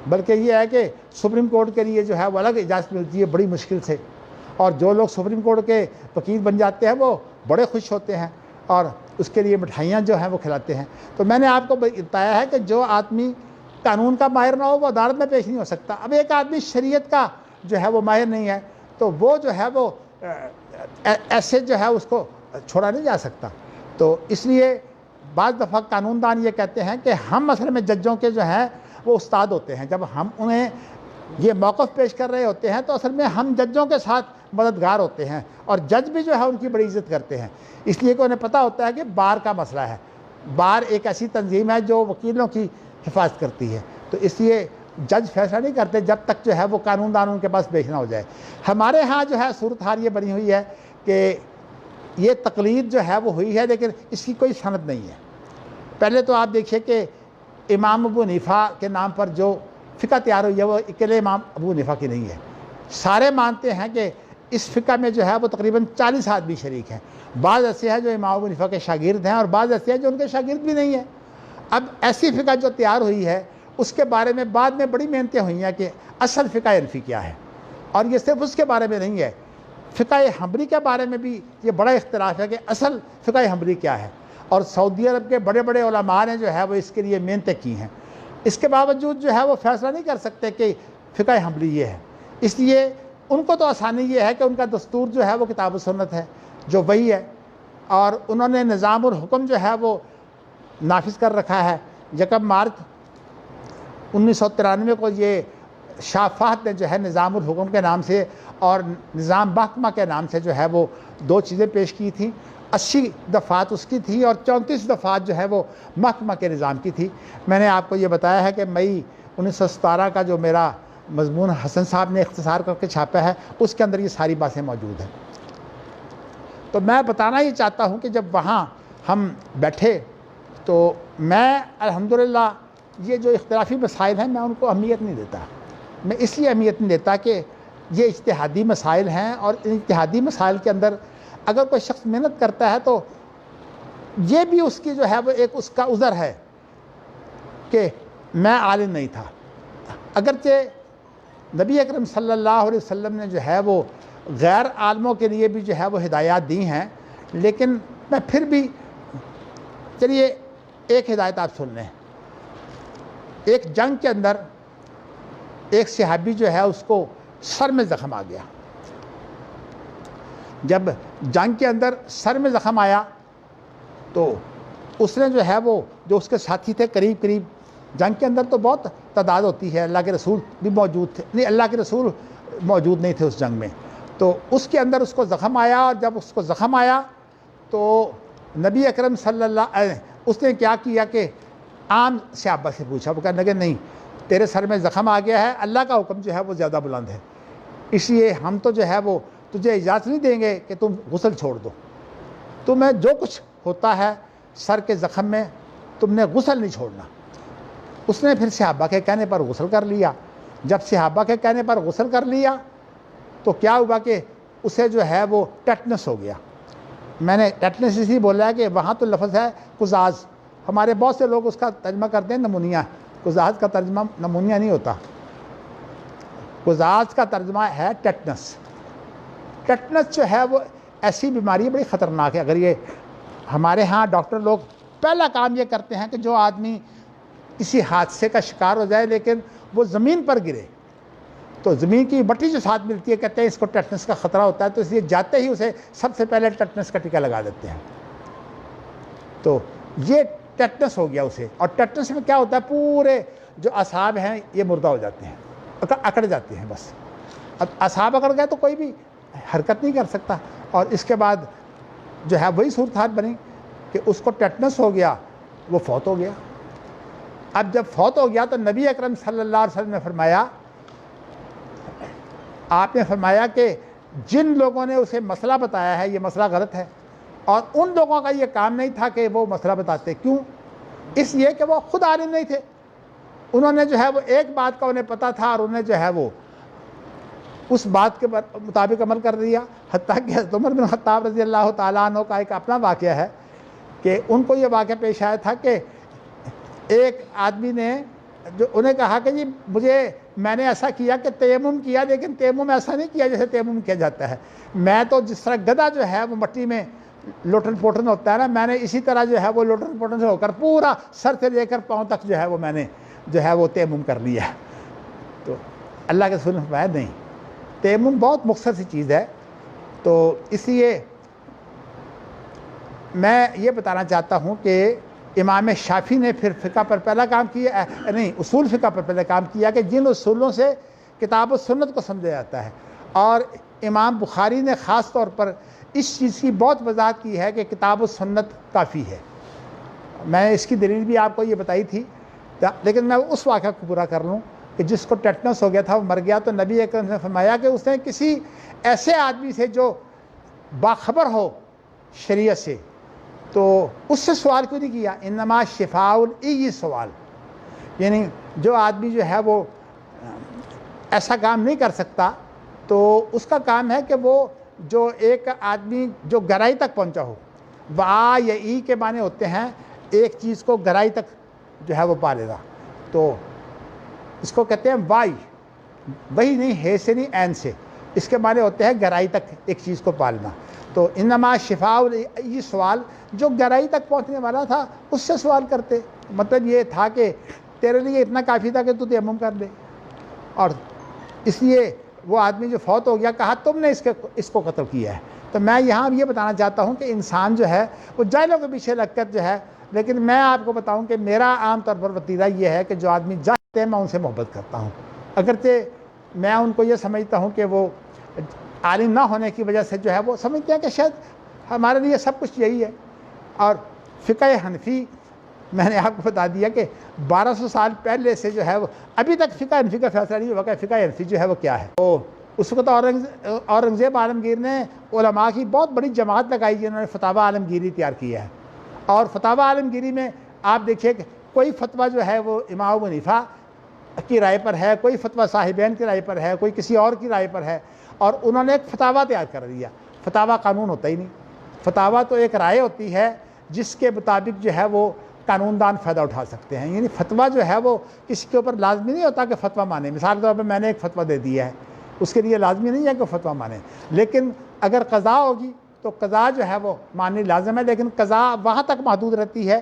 بلکہ یہ ہے کہ سپریم کورٹ کے لیے جو ہے وہ الگ اجازت ملتی ہے بڑی مشکل سے، اور جو لوگ سپریم کورٹ کے وکیل بن جاتے ہیں وہ بڑے خوش ہوتے ہیں اور اس کے لیے مٹھائیاں جو ہیں وہ کھلاتے ہیں۔ تو میں نے آپ کو بتایا ہے کہ جو آدمی قانون کا ماہر نہ ہو وہ عدالت میں پیش نہیں ہو سکتا۔ اب ایک آدمی شریعت کا جو ہے وہ ماہر نہیں ہے تو وہ جو ہے وہ ایسے جو ہے اس کو چھوڑا نہیں جا سکتا۔ تو اس لیے بعض دفعہ قانون دان یہ کہتے ہیں کہ ہم اصل میں ججوں کے جو ہیں وہ استاد ہوتے ہیں، جب ہم انہیں یہ موقف پیش کر رہے ہوتے ہیں تو اصل میں ہم ججوں کے ساتھ مددگار ہوتے ہیں، اور جج بھی جو ہے ان کی بڑی عزت کرتے ہیں، اس لیے کہ انہیں پتہ ہوتا ہے کہ بار کا مسئلہ ہے، بار ایک ایسی تنظیم ہے جو وکیلوں کی حفاظت کرتی ہے، تو اس لیے جج فیصلہ نہیں کرتے جب تک جو ہے وہ قانون دان ان کے پاس پیش نہ ہو جائے۔ ہمارے ہاں جو ہے صورتحال یہ بنی ہوئی ہے کہ یہ تقلید جو ہے وہ ہوئی ہے، لیکن اس کی کوئی سند نہیں ہے۔ پہلے تو آپ دیکھیے کہ امام ابو حنیفہ کے نام پر جو فقہ تیار ہوئی ہے وہ اکیلے امام ابو حنیفہ کی نہیں ہے، سارے مانتے ہیں کہ اس فقہ میں جو ہے وہ تقریباً 40 آدمی شریک ہیں، بعض ایسے ہیں جو امام ابو حنیفہ کے شاگرد ہیں اور بعض ایسے ہیں جو ان کے شاگرد بھی نہیں ہیں۔ اب ایسی فقہ جو تیار ہوئی ہے اس کے بارے میں بعد میں بڑی محنتیں ہوئی ہیں کہ اصل فقہ حنفی کیا ہے، اور یہ صرف اس کے بارے میں نہیں ہے، فقہ حنبلی کے بارے میں بھی یہ بڑا اختلاف ہے کہ اصل فقہ حنبلی کیا ہے، اور سعودی عرب کے بڑے بڑے علماء نے جو ہے وہ اس کے لیے محنتیں کی ہیں، اس کے باوجود جو ہے وہ فیصلہ نہیں کر سکتے کہ فقہ حنبلی یہ ہے۔ اس لیے ان کو تو آسانی یہ ہے کہ ان کا دستور جو ہے وہ کتاب و سنت ہے جو وہی ہے، اور انہوں نے نظام الحکم جو ہے وہ نافذ کر رکھا ہے۔ 1 مارچ 1993 کو یہ شاہ فہد نے جو ہے نظام الحکم کے نام سے اور نظام محکمہ کے نام سے جو ہے وہ 2 چیزیں پیش کی تھیں، 80 دفعات اس کی تھی اور 34 دفعات جو ہے وہ محکمہ کے نظام کی تھی۔ میں نے آپ کو یہ بتایا ہے کہ مئی 1917 کا جو میرا مضمون حسن صاحب نے اختصار کر کے چھاپا ہے اس کے اندر یہ ساری باتیں موجود ہیں۔ تو میں بتانا یہ چاہتا ہوں کہ جب وہاں ہم بیٹھے تو میں الحمدللہ یہ جو اختلافی مسائل ہیں میں ان کو اہمیت نہیں دیتا، میں اس لیے اہمیت نہیں دیتا کہ یہ اجتہادی مسائل ہیں، اور ان اجتہادی مسائل کے اندر اگر کوئی شخص محنت کرتا ہے تو یہ بھی اس کی جو ہے وہ ایک اس کا عذر ہے کہ میں عالم نہیں تھا، اگرچہ نبی اکرم صلی اللہ علیہ وسلم نے جو ہے وہ غیر عالموں کے لیے بھی جو ہے وہ ہدایات دی ہیں، لیکن میں پھر بھی چلیے ایک ہدایت آپ سن لیں۔ ایک جنگ کے اندر ایک صحابی جو ہے اس کو سر میں زخم آ گیا، جب جنگ کے اندر سر میں زخم آیا تو اس نے جو ہے وہ جو اس کے ساتھی تھے قریب جنگ کے اندر تو بہت تعداد ہوتی ہے، اللہ کے رسول بھی موجود تھے، نہیں اللہ کے رسول موجود نہیں تھے اس جنگ میں، تو اس کے اندر اس کو زخم آیا، اور جب اس کو زخم آیا تو نبی اکرم صلی اللہ علیہ اس نے کیا کیا کہ عام صحابہ سے پوچھا، وہ کہنے لگے نہیں تیرے سر میں زخم آ گیا ہے، اللہ کا حکم جو ہے وہ زیادہ بلند ہے، اس لیے ہم تو جو ہے وہ تجھے اجازت نہیں دیں گے کہ تم غسل چھوڑ دو، تمہیں جو کچھ ہوتا ہے سر کے زخم میں تم نے غسل نہیں چھوڑنا۔ اس نے پھر صحابہ کے کہنے پر غسل کر لیا، جب صحابہ کے کہنے پر غسل کر لیا تو کیا ہوا کہ اسے جو ہے وہ ٹیٹنس ہو گیا۔ میں نے ٹیٹنس اسی بولا ہے کہ وہاں تو لفظ ہے قزاز، ہمارے بہت سے لوگ اس کا ترجمہ کرتے ہیں نمونیا، قزاز کا ترجمہ نمونیا نہیں ہوتا، قزاز کا ترجمہ ہے ٹیٹنس۔ ٹیٹنس جو ہے وہ ایسی بیماری بڑی خطرناک ہے، اگر یہ ہمارے ہاں ڈاکٹر لوگ پہلا کام یہ کرتے ہیں کہ جو آدمی کسی حادثے کا شکار ہو جائے لیکن وہ زمین پر گرے تو زمین کی مٹی جو ساتھ ملتی ہے کہتے ہیں اس کو ٹیٹنس کا خطرہ ہوتا ہے، تو اس لیے جاتے ہی اسے سب سے پہلے ٹیٹنس کا ٹیکہ لگا دیتے ہیں، تو یہ ٹیٹنس ہو گیا اسے، اور ٹیٹنس میں کیا ہوتا ہے پورے جو اعصاب ہیں یہ مردہ ہو جاتے ہیں، اکڑ جاتے ہیں، بس اب اعصاب اکڑ گئے تو کوئی بھی حرکت نہیں کر سکتا، اور اس کے بعد جو ہے وہی صورتحال بنی کہ اس کو ٹیٹنس ہو گیا، وہ فوت ہو گیا۔ اب جب فوت ہو گیا تو نبی اکرم صلی اللہ علیہ وسلم نے فرمایا، آپ نے فرمایا کہ جن لوگوں نے اسے مسئلہ بتایا ہے یہ مسئلہ غلط ہے، اور ان لوگوں کا یہ کام نہیں تھا کہ وہ مسئلہ بتاتے. کیوں؟ اس لیے کہ وہ خود عالم نہیں تھے. انہوں نے جو ہے وہ ایک بات کا انہیں پتہ تھا اور انہیں جو ہے وہ اس بات کے مطابق عمل کر دیا. حتیٰ کہ حضرت عمر بن خطاب رضی اللہ تعالیٰ عنہ کا ایک اپنا واقعہ ہے کہ ان کو یہ واقعہ پیش آیا تھا کہ ایک آدمی نے جو انہیں کہا کہ جی میں نے ایسا کیا کہ تیمم کیا، لیکن تیمم ایسا نہیں کیا جیسے تیمم کیا جاتا ہے. میں تو جس طرح گدھا جو ہے وہ مٹی میں لوٹن پوٹن ہوتا ہے نا، میں نے اسی طرح جو ہے وہ لوٹن پوٹن سے ہو کر پورا سر سے لے کر پاؤں تک جو ہے وہ میں نے جو ہے وہ تیمم کر لیا ہے. تو اللہ کے رسول نے فرمایا نہیں، تیمم بہت مختصر سی چیز ہے. تو اس لیے میں یہ بتانا چاہتا ہوں کہ امام شافعی نے پھر فقہ پر پہلا کام کیا، نہیں اصول فقہ پر پہلا کام کیا کہ جن اصولوں سے کتاب و سنت کو سمجھا جاتا ہے. اور امام بخاری نے خاص طور پر اس چیز کی بہت وضاحت کی ہے کہ کتاب و سنت کافی ہے. میں اس کی دلیل بھی آپ کو یہ بتائی تھی، لیکن میں اس واقعہ کو پورا کر لوں کہ جس کو ٹیٹنس ہو گیا تھا، وہ مر گیا. تو نبی اکرم نے فرمایا کہ اس نے کسی ایسے آدمی سے جو باخبر ہو شریعت سے، تو اس سے سوال کیوں نہیں کیا؟ انما شفاء العی سوال، یعنی جو آدمی جو ہے وہ ایسا کام نہیں کر سکتا تو اس کا کام ہے کہ وہ جو ایک آدمی جو گہرائی تک پہنچا ہو، وا یا ای کے معنی ہوتے ہیں ایک چیز کو گہرائی تک جو ہے وہ پا لینا. تو اس کو کہتے ہیں وائی، وہی نہیں ہے سے نہیں این سے، اس کے معنی ہوتے ہیں گہرائی تک ایک چیز کو پالنا. تو انما شفاء یہ سوال جو گہرائی تک پہنچنے والا تھا اس سے سوال کرتے. مطلب یہ تھا کہ تیرے لیے اتنا کافی تھا کہ تو تیمم کر لے. اور اس لیے وہ آدمی جو فوت ہو گیا، کہا تم نے اس کو قتل کیا ہے. تو میں یہاں یہ بتانا چاہتا ہوں کہ انسان جو ہے وہ جاہلوں کے پیچھے لگ کر جو ہے، لیکن میں آپ کو بتاؤں کہ میرا عام طور پر وتیرہ یہ ہے کہ جو آدمی جاہل ہے میں ان سے محبت کرتا ہوں، اگرچہ میں ان کو یہ سمجھتا ہوں کہ وہ عالم نہ ہونے کی وجہ سے جو ہے وہ سمجھتے ہیں کہ شاید ہمارے لیے سب کچھ یہی ہے. اور فقہ حنفی میں نے آپ کو بتا دیا کہ 1200 سال پہلے سے جو ہے وہ ابھی تک فقہ حنفی کا فیصلہ نہیں ہوا کہ فقہ حنفی جو ہے وہ کیا ہے. تو اس وقت اورنگزیب عالمگیر نے علماء کی بہت بڑی جماعت لگائی جنہوں نے فتاوی عالمگیری تیار کی ہے. اور فتاوی عالمگیری میں آپ دیکھیے کہ کوئی فتویٰ جو ہے وہ امام ابو حنیفہ کی رائے پر ہے، کوئی فتویٰ صاحبین کی رائے پر ہے، کوئی کسی اور کی رائے پر ہے، اور انہوں نے ایک فتاویٰ تیار کر دیا. فتاویٰ قانون ہوتا ہی نہیں، فتاویٰ تو ایک رائے ہوتی ہے جس کے مطابق جو ہے وہ قانون دان فائدہ اٹھا سکتے ہیں. یعنی فتویٰ جو ہے وہ کسی کے اوپر لازمی نہیں ہوتا کہ فتویٰ مانے. مثال کے طور پر میں نے ایک فتویٰ دے دیا ہے، اس کے لیے لازمی نہیں ہے کہ فتویٰ مانے. لیکن اگر قضا ہوگی تو قضا جو ہے وہ ماننی لازم ہے، لیکن قضا وہاں تک محدود رہتی ہے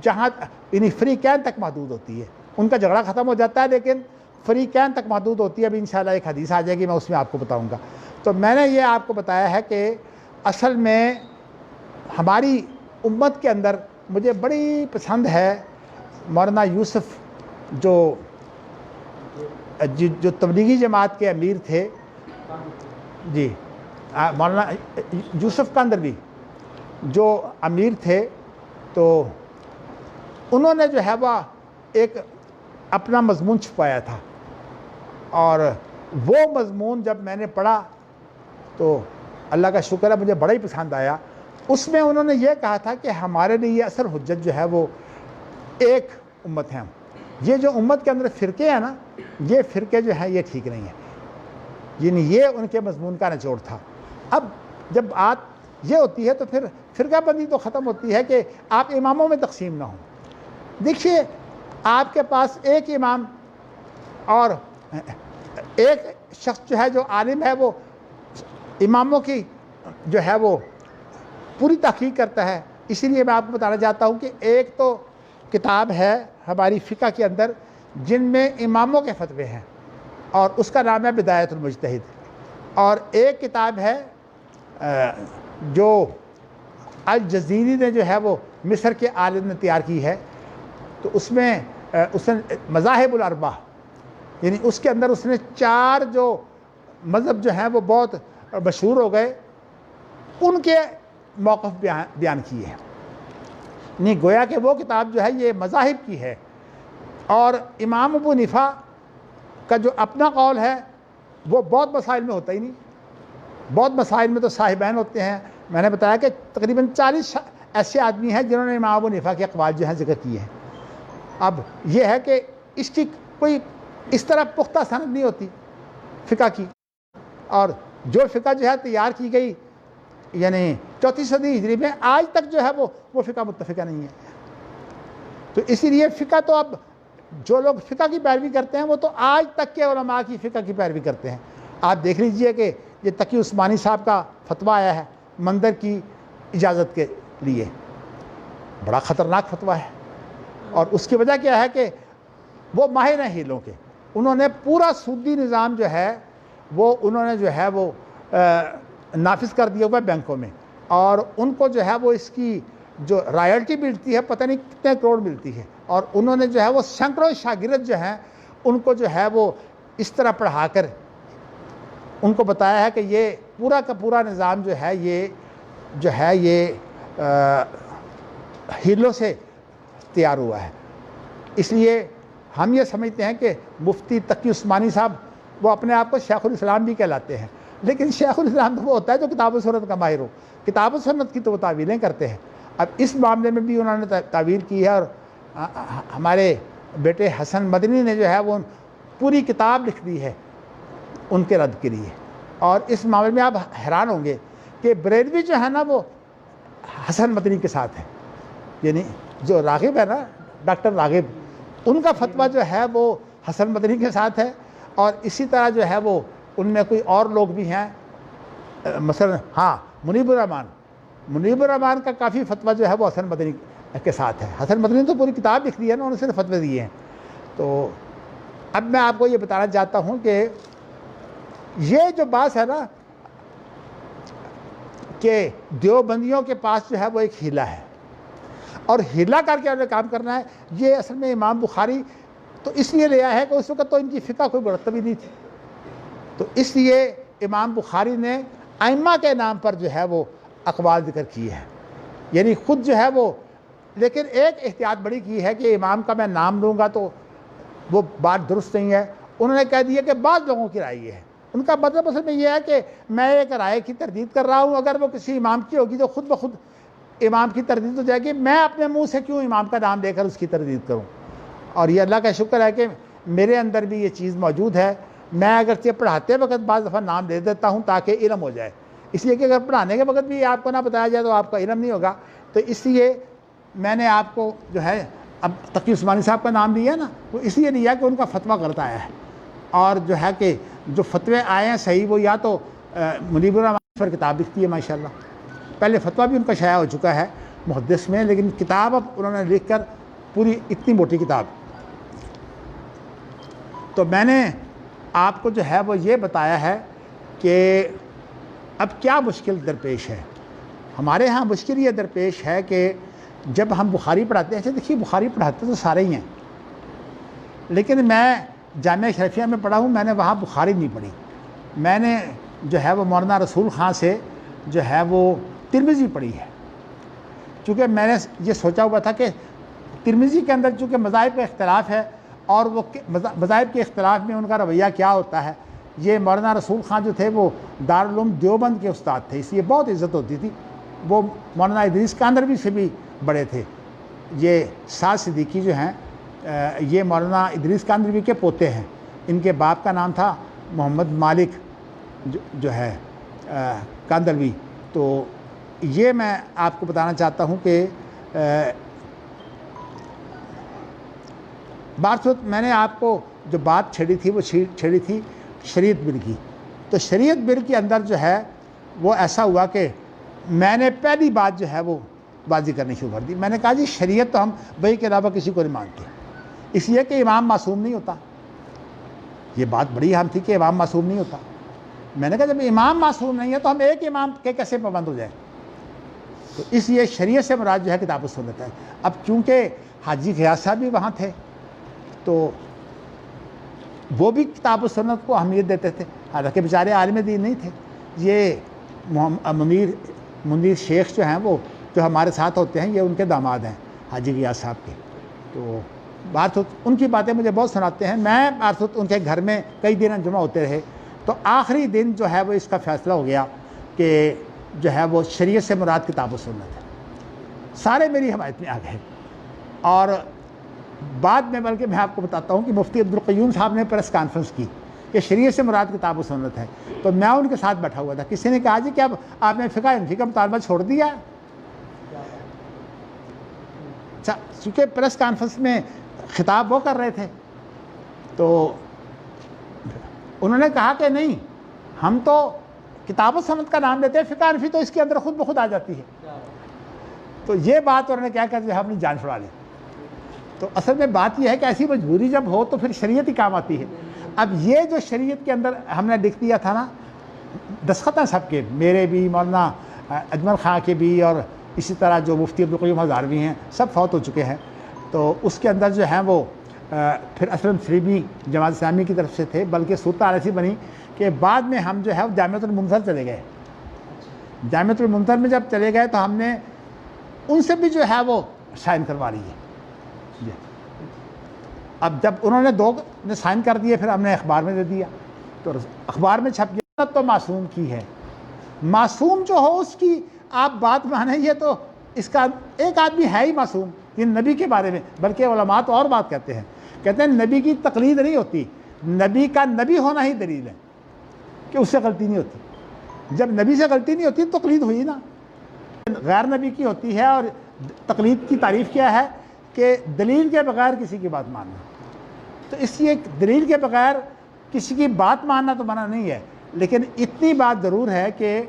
جہاں یعنی فریقین تک محدود ہوتی ہے. ان کا جھگڑا ختم ہو جاتا ہے لیکن فریقین تک محدود ہوتی ہے. ابھی انشاءاللہ ایک حدیث آ جائے گی، میں اس میں آپ کو بتاؤں گا. تو میں نے یہ آپ کو بتایا ہے کہ اصل میں ہماری امت کے اندر مجھے بڑی پسند ہے مولانا یوسف جو تبلیغی جماعت کے امیر تھے، جی مولانا یوسف کاندروی جو امیر تھے. تو انہوں نے جو ہے وہ ایک اپنا مضمون چھپایا تھا، اور وہ مضمون جب میں نے پڑھا تو اللہ کا شکر ہے مجھے بڑا ہی پسند آیا. اس میں انہوں نے یہ کہا تھا کہ ہمارے لیے یہ اصل حجت جو ہے وہ ایک امت ہے. یہ جو امت کے اندر فرقے ہیں نا، یہ فرقے جو ہیں یہ ٹھیک نہیں ہیں. یعنی یہ ان کے مضمون کا نچوڑ تھا. اب جب بات یہ ہوتی ہے تو پھر فرقہ بندی تو ختم ہوتی ہے کہ آپ اماموں میں تقسیم نہ ہوں. دیکھیے آپ کے پاس ایک امام اور ایک شخص جو ہے جو عالم ہے وہ اماموں کی جو ہے وہ پوری تحقیق کرتا ہے. اسی لیے میں آپ کو بتانا چاہتا ہوں کہ ایک تو کتاب ہے ہماری فقہ کے اندر جن میں اماموں کے فتوے ہیں، اور اس کا نام ہے بدایت المجتہد. اور ایک کتاب ہے جو الجزیری نے جو ہے وہ مصر کے عالم نے تیار کی ہے. تو اس میں اس نے مذاہب الاربع، یعنی اس کے اندر اس نے 4 جو مذہب جو ہیں وہ بہت مشہور ہو گئے ان کے موقف بیان کیے ہیں. نہیں گویا کہ وہ کتاب جو ہے یہ مذاہب کی ہے، اور امام ابو حنیفہ کا جو اپنا قول ہے وہ بہت مسائل میں ہوتا ہی نہیں. بہت مسائل میں تو صاحبین ہوتے ہیں. میں نے بتایا کہ تقریباً 40 ایسے آدمی ہیں جنہوں نے امام ابو حنیفہ کے اقوال جو ہیں ذکر کیے ہیں. اب یہ ہے کہ اس کی کوئی اس طرح پختہ سند نہیں ہوتی فقہ کی، اور جو فقہ جو ہے تیار کی گئی یعنی 4 صدی ہجری میں، آج تک جو ہے وہ فقہ متفقہ نہیں ہے. تو اسی لیے فقہ تو اب جو لوگ فقہ کی پیروی کرتے ہیں وہ تو آج تک کے علماء کی فقہ کی پیروی کرتے ہیں. آپ دیکھ لیجئے کہ یہ تقی عثمانی صاحب کا فتویٰ آیا ہے مندر کی اجازت کے لیے، بڑا خطرناک فتویٰ ہے. اور اس کی وجہ کیا ہے کہ وہ ماہر ہیں ہیلوں کے. انہوں نے پورا سودی نظام جو ہے وہ انہوں نے جو ہے وہ نافذ کر دیا ہوا ہے بینکوں میں، اور ان کو جو ہے وہ اس کی جو رائلٹی ملتی ہے پتہ نہیں کتنے کروڑ ملتی ہے. اور انہوں نے جو ہے وہ سینکڑوں شاگرد جو ہیں ان کو جو ہے وہ اس طرح پڑھا کر ان کو بتایا ہے کہ یہ پورا کا پورا نظام جو ہے یہ ہیلوں سے تیار ہوا ہے. اس لیے ہم یہ سمجھتے ہیں کہ مفتی تقی عثمانی صاحب وہ اپنے آپ کو شیخ الاسلام بھی کہلاتے ہیں، لیکن شیخ الاسلام تو وہ ہوتا ہے جو کتاب و سنت کا ماہر ہو. کتاب و سنت کی تو وہ تعویلیں کرتے ہیں. اب اس معاملے میں بھی انہوں نے تعویل کی ہے، اور ہمارے بیٹے حسن مدنی نے جو ہے وہ پوری کتاب لکھ دی ہے ان کے رد کے لیے. اور اس معاملے میں آپ حیران ہوں گے کہ بریلوی جو ہے نا وہ حسن مدنی کے ساتھ ہے. یعنی جو راغب ہے نا ڈاکٹر راغب، ان کا فتویٰ جو ہے وہ حسن مدنی کے ساتھ ہے. اور اسی طرح جو ہے وہ ان میں کوئی اور لوگ بھی ہیں، مثلا منیب الرحمان کا کافی فتویٰ جو ہے وہ حسن مدنی کے ساتھ ہے. حسن مدنی نے تو پوری کتاب لکھ دی ہے نا، انہوں نے صرف فتوے دیے ہیں. تو اب میں آپ کو یہ بتانا چاہتا ہوں کہ یہ جو بات ہے نا کہ دیوبندیوں کے پاس جو ہے وہ ایک ہیلہ ہے، اور ہیلہ کر کے انہیں کام کرنا ہے، یہ اصل میں امام بخاری تو اس لیے لیا ہے کہ اس وقت تو ان کی فقہ کوئی مرتب ہی نہیں تھی. تو اس لیے امام بخاری نے ائمہ کے نام پر جو ہے وہ اقوال ذکر کیے ہیں، یعنی خود جو ہے وہ، لیکن ایک احتیاط بڑی کی ہے کہ امام کا میں نام لوں گا تو وہ بات درست نہیں ہے. انہوں نے کہہ دیا کہ بعض لوگوں کی رائے یہ ہے. ان کا مطلب اصل میں یہ ہے کہ میں ایک رائے کی تردید کر رہا ہوں، اگر وہ کسی امام کی ہوگی تو خود بخود امام کی تردید ہو جائے گی. میں اپنے منہ سے کیوں امام کا نام لے کر اس کی تردید کروں؟ اور یہ اللہ کا شکر ہے کہ میرے اندر بھی یہ چیز موجود ہے. میں اگرچہ پڑھاتے وقت بعض دفعہ نام لے دیتا ہوں تاکہ علم ہو جائے، اس لیے کہ اگر پڑھانے کے وقت بھی آپ کو نہ بتایا جائے تو آپ کا علم نہیں ہوگا. تو اس لیے میں نے آپ کو جو ہے اب تقی عثمانی صاحب کا نام لیا نا، وہ اس لیے لیا کہ ان کا فتویٰ غلط آیا ہے. اور جو ہے کہ جو فتوے آئے ہیں صحیح، وہ یا تو منیب الرحمان پر کتاب لکھتی ہے ماشاءاللہ، پہلے فتویٰ بھی ان کا شائع ہو چکا ہے محدث میں، لیکن کتاب اب انہوں نے لکھ کر پوری اتنی موٹی کتاب. تو میں نے آپ کو جو ہے وہ یہ بتایا ہے کہ اب کیا مشکل درپیش ہے. ہمارے ہاں مشکل یہ درپیش ہے کہ جب ہم بخاری پڑھاتے ہیں، دیکھیے بخاری پڑھاتے تو سارے ہی ہیں، لیکن میں جامعہ شریفیہ میں پڑھا ہوں، میں نے وہاں بخاری نہیں پڑھی. میں نے جو ہے وہ مولانا رسول خان سے جو ہے وہ ترمذی پڑھی ہے، چونکہ میں نے یہ سوچا ہوا تھا کہ ترمذی کے اندر چونکہ مذاہب کا اختلاف ہے، اور وہ مذاہب کے اختلاف میں ان کا رویہ کیا ہوتا ہے. یہ مولانا رسول خان جو تھے وہ دارالعلوم دیوبند کے استاد تھے، اس لیے بہت عزت ہوتی تھی. وہ مولانا ادریس کاندروی سے بھی بڑے تھے. یہ سعد صدیقی جو ہیں یہ مولانا ادریس کاندروی کے پوتے ہیں. ان کے باپ کا نام تھا محمد مالک جو ہے کاندروی. تو یہ میں آپ کو بتانا چاہتا ہوں کہ بات میں نے آپ کو جو بات چھیڑی تھی وہ چھیڑی تھی شریعت بل کی. تو شریعت بل کے اندر جو ہے وہ ایسا ہوا کہ میں نے پہلی بات جو ہے وہ بازی کرنی شروع کر دی. میں نے کہا جی شریعت تو ہم وہی کے علاوہ کسی کو نہیں مانتے، اس لیے کہ امام معصوم نہیں ہوتا. یہ بات بڑی اہم تھی کہ امام معصوم نہیں ہوتا. میں نے کہا جب امام معصوم نہیں ہے تو ہم ایک امام کے کیسے پابند ہو جائیں؟ تو اس لیے شریعت سے مراد جو ہے کتاب و سنت ہے. اب چونکہ حاجی غیاث صاحب بھی وہاں تھے تو وہ بھی کتاب و سنت کو اہمیت دیتے تھے، حالانکہ بیچارے عالم دین نہیں تھے. یہ منیر شیخ جو ہیں وہ جو ہمارے ساتھ ہوتے ہیں، یہ ان کے داماد ہیں حاجی غیاث صاحب کے. تو بارسوت ان کی باتیں مجھے بہت سناتے ہیں. میں بارسوت ان کے گھر میں کئی دن جمع ہوتے رہے, تو آخری دن جو ہے وہ اس کا فیصلہ ہو گیا کہ جو ہے وہ شریعت سے مراد کتاب و سنت ہے. سارے میری حمایت میں آ گئے. اور بعد میں بلکہ میں آپ کو بتاتا ہوں کہ مفتی عبدالقیوم صاحب نے پریس کانفرنس کی کہ شریعت سے مراد کتاب و سنت ہے, تو میں ان کے ساتھ بیٹھا ہوا تھا. کسی نے کہا جی کہ اب آپ نے فقہ حنفی کا مطالبہ چھوڑ دیا. چونکہ پریس کانفرنس میں خطاب وہ کر رہے تھے, تو انہوں نے کہا کہ نہیں, ہم تو کتاب و سنت کا نام لیتے ہیں, فقہ حنفی تو اس کے اندر خود بخود آ جاتی ہے. تو یہ بات انہوں نے کیا کہ جو ہے اپنی جان چھڑا لی. تو اصل میں بات یہ ہے کہ ایسی مجبوری جب ہو تو پھر شریعت ہی کام آتی ہے. اب یہ جو شریعت کے اندر ہم نے لکھ دیا تھا نا, دستخط ہیں سب کے, میرے بھی, مولانا اجمل خان کے بھی, اور اسی طرح جو مفتی عبدالقیوم ہزاروی ہیں سب فوت ہو چکے ہیں. تو اس کے اندر جو ہیں وہ پھر اسلم فریبی جماعت اسلامی کی طرف سے تھے, بلکہ صورت ایسی بنی کہ بعد میں ہم جو ہے جامعۃ المنظر چلے گئے. جامعۃ المنظر میں جب چلے گئے تو ہم نے ان سے بھی جو ہے وہ سائن کروا لی ہے. اب جب انہوں نے 2 نے سائن کر دیے, پھر ہم نے اخبار میں دے دیا, تو اخبار میں چھپ گیا. تو معصوم کی ہے, معصوم جو ہو اس کی آپ بات مانیں, یہ تو اس کا ایک آدمی ہے ہی معصوم, یہ نبی کے بارے میں. بلکہ علماء تو اور بات کہتے ہیں نبی کی تقلید نہیں ہوتی, نبی کا نبی ہونا ہی دلیل ہے کہ اس سے غلطی نہیں ہوتی. جب نبی سے غلطی نہیں ہوتی تو تقلید ہوئی نا. غیر نبی کی ہوتی ہے, اور تقلید کی تعریف کیا ہے کہ دلیل کے بغیر کسی کی بات ماننا. تو اس لیے دلیل کے بغیر کسی کی بات ماننا تو منع نہیں ہے, لیکن اتنی بات ضرور ہے کہ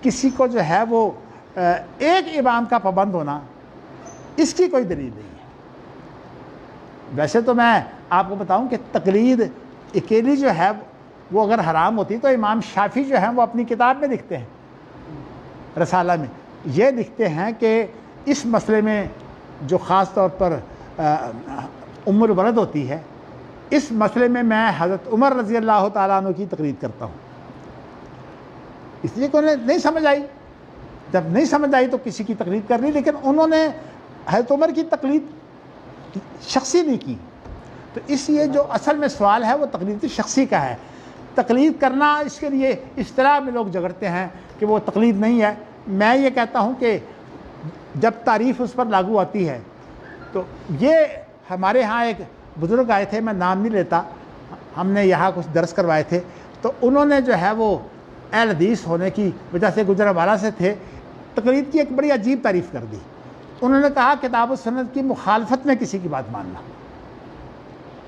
کسی کو جو ہے وہ ایک امام کا پابند ہونا, اس کی کوئی دلیل نہیں ہے. ویسے تو میں آپ کو بتاؤں کہ تقلید اکیلی جو ہے وہ اگر حرام ہوتی تو امام شافعی جو ہیں وہ اپنی کتاب میں لکھتے ہیں, رسالہ میں یہ لکھتے ہیں کہ اس مسئلے میں جو خاص طور پر ام الولد ہوتی ہے, اس مسئلے میں میں حضرت عمر رضی اللہ تعالیٰ عنہ کی تقلید کرتا ہوں. اس لیے کہ انہیں نہیں سمجھ آئی, جب نہیں سمجھ آئی تو کسی کی تقلید کر لی, لیکن انہوں نے حضرت عمر کی تقلید شخصی نہیں کی. تو اس لیے جو اصل میں سوال ہے وہ تقلید شخصی کا ہے. تقلید کرنا, اس کے لیے اصطلاح میں لوگ جھگڑتے ہیں کہ وہ تقلید نہیں ہے. میں یہ کہتا ہوں کہ جب تعریف اس پر لاگو آتی ہے, تو یہ ہمارے ہاں ایک بزرگ آئے تھے, میں نام نہیں لیتا, ہم نے یہاں کچھ درس کروائے تھے, تو انہوں نے جو ہے وہ اہل حدیث ہونے کی وجہ سے گجرانوالہ سے تھے, تقلید کی ایک بڑی عجیب تعریف کر دی. انہوں نے کہا کتاب و سنت کی مخالفت میں کسی کی بات ماننا.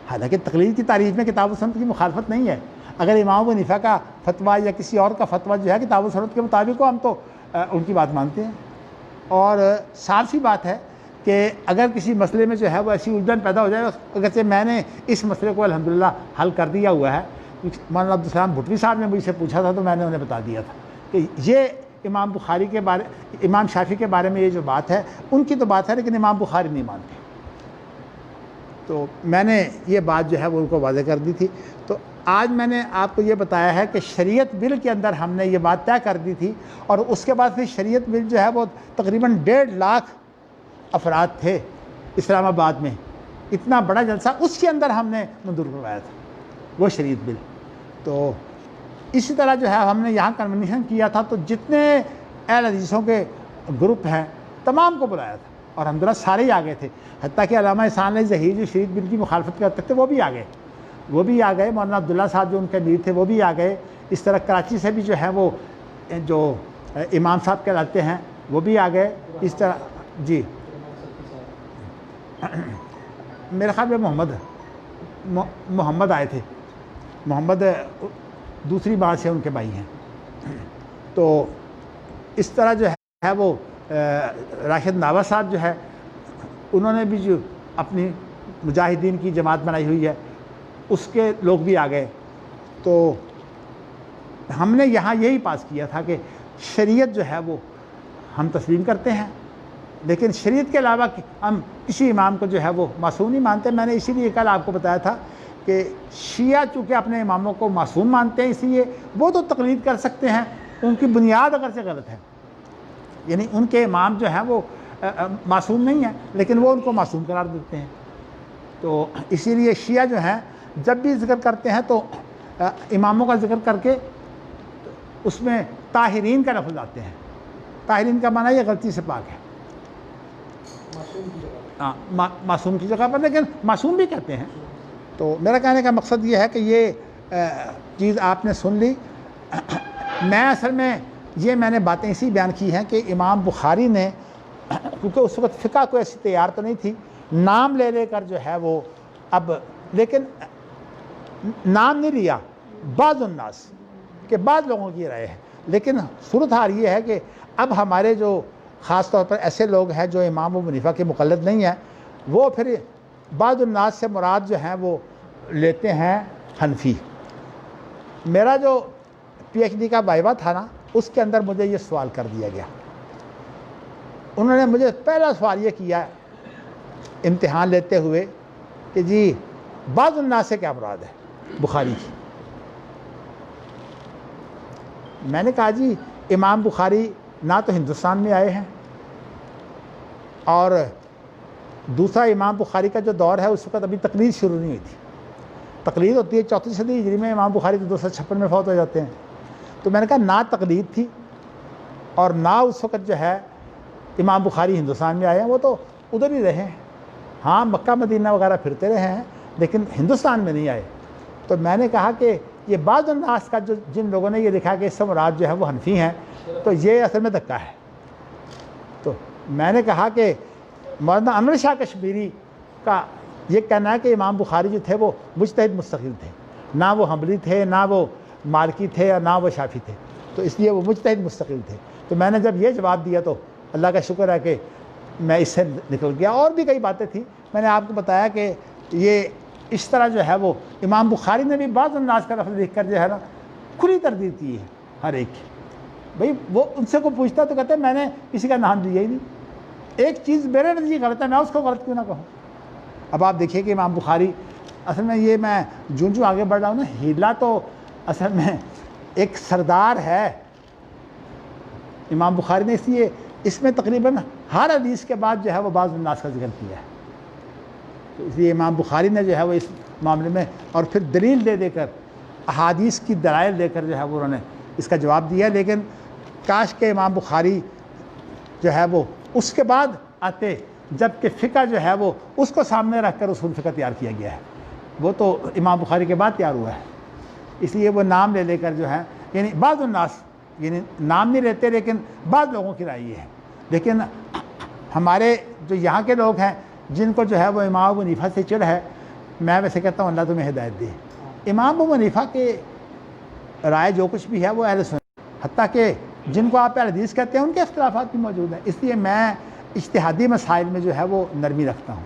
حالانکہ تقلید کی تعریف میں کتاب و سنت کی مخالفت نہیں ہے. اگر امام ابو حنیفہ کا فتویٰ یا کسی اور کا فتویٰ جو ہے کتاب و سنت کے مطابق ہو, ہم تو ان کی بات مانتے ہیں. اور صاف سی بات ہے کہ اگر کسی مسئلے میں جو ہے وہ ایسی الجھن پیدا ہو جائے, اگرچہ میں نے اس مسئلے کو الحمدللہ حل کر دیا ہوا ہے. مولانا عبدالسلام بھٹوی صاحب نے مجھ سے پوچھا تھا تو میں نے انہیں بتا دیا تھا کہ یہ امام بخاری کے بارے, امام شافعی کے بارے میں یہ جو بات ہے ان کی تو بات ہے, لیکن امام بخاری نہیں مانتے. تو میں نے یہ بات جو ہے وہ ان کو واضح کر دی تھی. تو آج میں نے آپ کو یہ بتایا ہے کہ شریعت بل کے اندر ہم نے یہ بات طے کر دی تھی, اور اس کے بعد پھر شریعت بل جو ہے وہ تقریباً 1.5 لاکھ افراد تھے اسلام آباد میں, اتنا بڑا جلسہ, اس کے اندر ہم نے منظور کروایا تھا وہ شریعت بل. تو اسی طرح جو ہے ہم نے یہاں کنونشن کیا تھا, تو جتنے اہل حدیثوں کے گروپ ہیں تمام کو بلایا تھا, اور الحمدللہ سارے ہی آ گئے تھے. حتیٰ کہ علامہ احسان علی ظہیر جو شریعت بل کی مخالفت کرتے تھے وہ بھی آ گئے, مولانا عبداللہ صاحب جو ان کے امیر تھے وہ بھی آ گئے. اس طرح کراچی سے بھی جو ہے وہ جو امام صاحب کہلاتے ہیں وہ بھی آ گئے. اس طرح جی میرے خیال میں محمد آئے تھے, محمد دوسری بار سے ان کے بھائی ہیں. تو اس طرح جو ہے وہ راشد ناوا صاحب جو ہے انہوں نے بھی جو اپنی مجاہدین کی جماعت بنائی ہوئی ہے, اس کے لوگ بھی آ گئے. تو ہم نے یہاں یہی پاس کیا تھا کہ شریعت جو ہے وہ ہم تسلیم کرتے ہیں, لیکن شریعت کے علاوہ ہم کسی امام کو جو ہے وہ معصوم نہیں مانتے. میں نے اسی لیے کل آپ کو بتایا تھا کہ شیعہ چونکہ اپنے اماموں کو معصوم مانتے ہیں, اس لیے وہ تو تقلید کر سکتے ہیں, ان کی بنیاد اگرچہ غلط ہے, یعنی ان کے امام جو ہیں وہ معصوم نہیں ہیں, لیکن وہ ان کو معصوم قرار دیتے ہیں. تو اسی لیے شیعہ جو ہیں جب بھی ذکر کرتے ہیں تو اماموں کا ذکر کر کے اس میں طاہرین کا لفظ آتے ہیں. طاہرین کا معنی یہ غلطی سے پاک ہے، معصوم کی جگہ پر، لیکن معصوم بھی کہتے ہیں. تو میرا کہنے کا مقصد یہ ہے کہ یہ چیز آپ نے سن لی. میں اصل میں میں نے باتیں اسی بیان کی ہیں کہ امام بخاری نے، کیونکہ اس وقت فقہ کو ایسی تیار تو نہیں تھی، نام لے لے کر جو ہے وہ اب، لیکن نام نہیں لیا بعض الناس کہ بعض لوگوں کی رائے ہے، لیکن صورتحال یہ ہے کہ اب ہمارے جو خاص طور پر ایسے لوگ ہیں جو امام ابو حنیفہ کے مقلد نہیں ہیں، وہ پھر بعض الناس سے مراد جو ہیں وہ لیتے ہیں حنفی. میرا جو پی ایچ ڈی کا وائوہ تھا نا، اس کے اندر مجھے یہ سوال کر دیا گیا. انہوں نے مجھے پہلا سوال یہ کیا امتحان لیتے ہوئے کہ جی بعض الناس سے کیا مراد ہے بخاری کی. میں نے کہا جی امام بخاری نہ تو ہندوستان میں آئے ہیں، اور دوسرا امام بخاری کا جو دور ہے اس وقت ابھی تقلید شروع نہیں ہوئی تھی. تقلید ہوتی ہے 34 صدی ہجری میں، امام بخاری تو 256 میں فوت ہو جاتے ہیں. تو میں نے کہا نہ تقلید تھی اور نہ اس وقت جو ہے امام بخاری ہندوستان میں آئے ہیں، وہ تو ادھر ہی رہے ہیں. ہاں مکہ مدینہ وغیرہ پھرتے رہے ہیں لیکن ہندوستان میں نہیں آئے. تو میں نے کہا کہ یہ بعض الناس کا جو جن لوگوں نے یہ لکھا کہ اس سے مراد جو ہے وہ حنفی ہیں، تو یہ اصل میں دھکا ہے. تو میں نے کہا کہ مولانا انور شاہ کشمیری کا یہ کہنا ہے کہ امام بخاری جو تھے وہ مجتہد مستقل تھے، نہ وہ حنبلی تھے، نہ وہ مالکی تھے، اور نہ وہ شافعی تھے، تو اس لیے وہ مجتہد مستقل تھے. تو میں نے جب یہ جواب دیا تو اللہ کا شکر ہے کہ میں اس سے نکل گیا. اور بھی کئی باتیں تھیں، میں نے آپ کو بتایا کہ یہ اس طرح جو ہے وہ امام بخاری نے بھی بعض الناس کا لفظ لکھ کر جو ہے نا کھلی تردید کی ہے ہر ایک کی. بھائی وہ ان سے کو پوچھتا تو کہتے ہیں میں نے کسی کا نام لیا ہی نہیں. ایک چیز میرے نزدیک غلط ہے، میں اس کو غلط کیوں نہ کہوں. اب آپ دیکھیے کہ امام بخاری اصل میں یہ میں جوں آگے بڑھ رہا ہوں نا، ہیلا تو اصل میں ایک سردار ہے امام بخاری نے، اس لیے اس میں تقریباً ہر حدیث کے بعد جو ہے وہ بعض الناس کا ذکر کیا ہے. تو اس لیے امام بخاری نے جو ہے وہ اس معاملے میں اور پھر دلیل دے کر، احادیث کی دلائل دے کر جو ہے وہ انہوں نے اس کا جواب دیا. لیکن کاش کہ امام بخاری جو ہے وہ اس کے بعد آتے، جب کہ فقہ جو ہے وہ اس کو سامنے رکھ کر اصول فقہ تیار کیا گیا ہے. وہ تو امام بخاری کے بعد تیار ہوا ہے، اس لیے وہ نام لے کر جو ہے، یعنی بعض الناس، یعنی نام نہیں لیتے لیکن بعض لوگوں کی رائے یہ ہے. لیکن ہمارے جو یہاں کے لوگ ہیں جن کو جو ہے وہ امام ابو حنیفہ سے چڑ ہے، میں ویسے کہتا ہوں اللہ تمہیں ہدایت دے. امام ابو حنیفہ کے رائے جو کچھ بھی ہے وہ اہل سنت، حتیٰ کہ جن کو آپ اہل حدیث کہتے ہیں ان کے اختلافات بھی موجود ہیں. اس لیے میں اجتہادی مسائل میں جو ہے وہ نرمی رکھتا ہوں.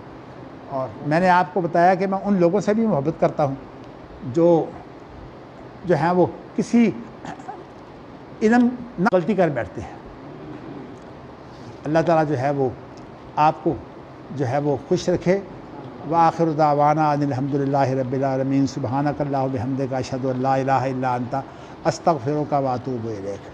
اور میں نے آپ کو بتایا کہ میں ان لوگوں سے بھی محبت کرتا ہوں جو ہیں وہ کسی علم نہ غلطی کر بیٹھتے ہیں. اللہ تعالیٰ جو ہے وہ آپ کو جو ہے وہ خوش رکھے. وآخر دعوانا ان الحمد للہ رب العالمین. سبحانک اللہم و بحمدک اشہد ان لا الہ الا انت استغفرک و اتوب الیک.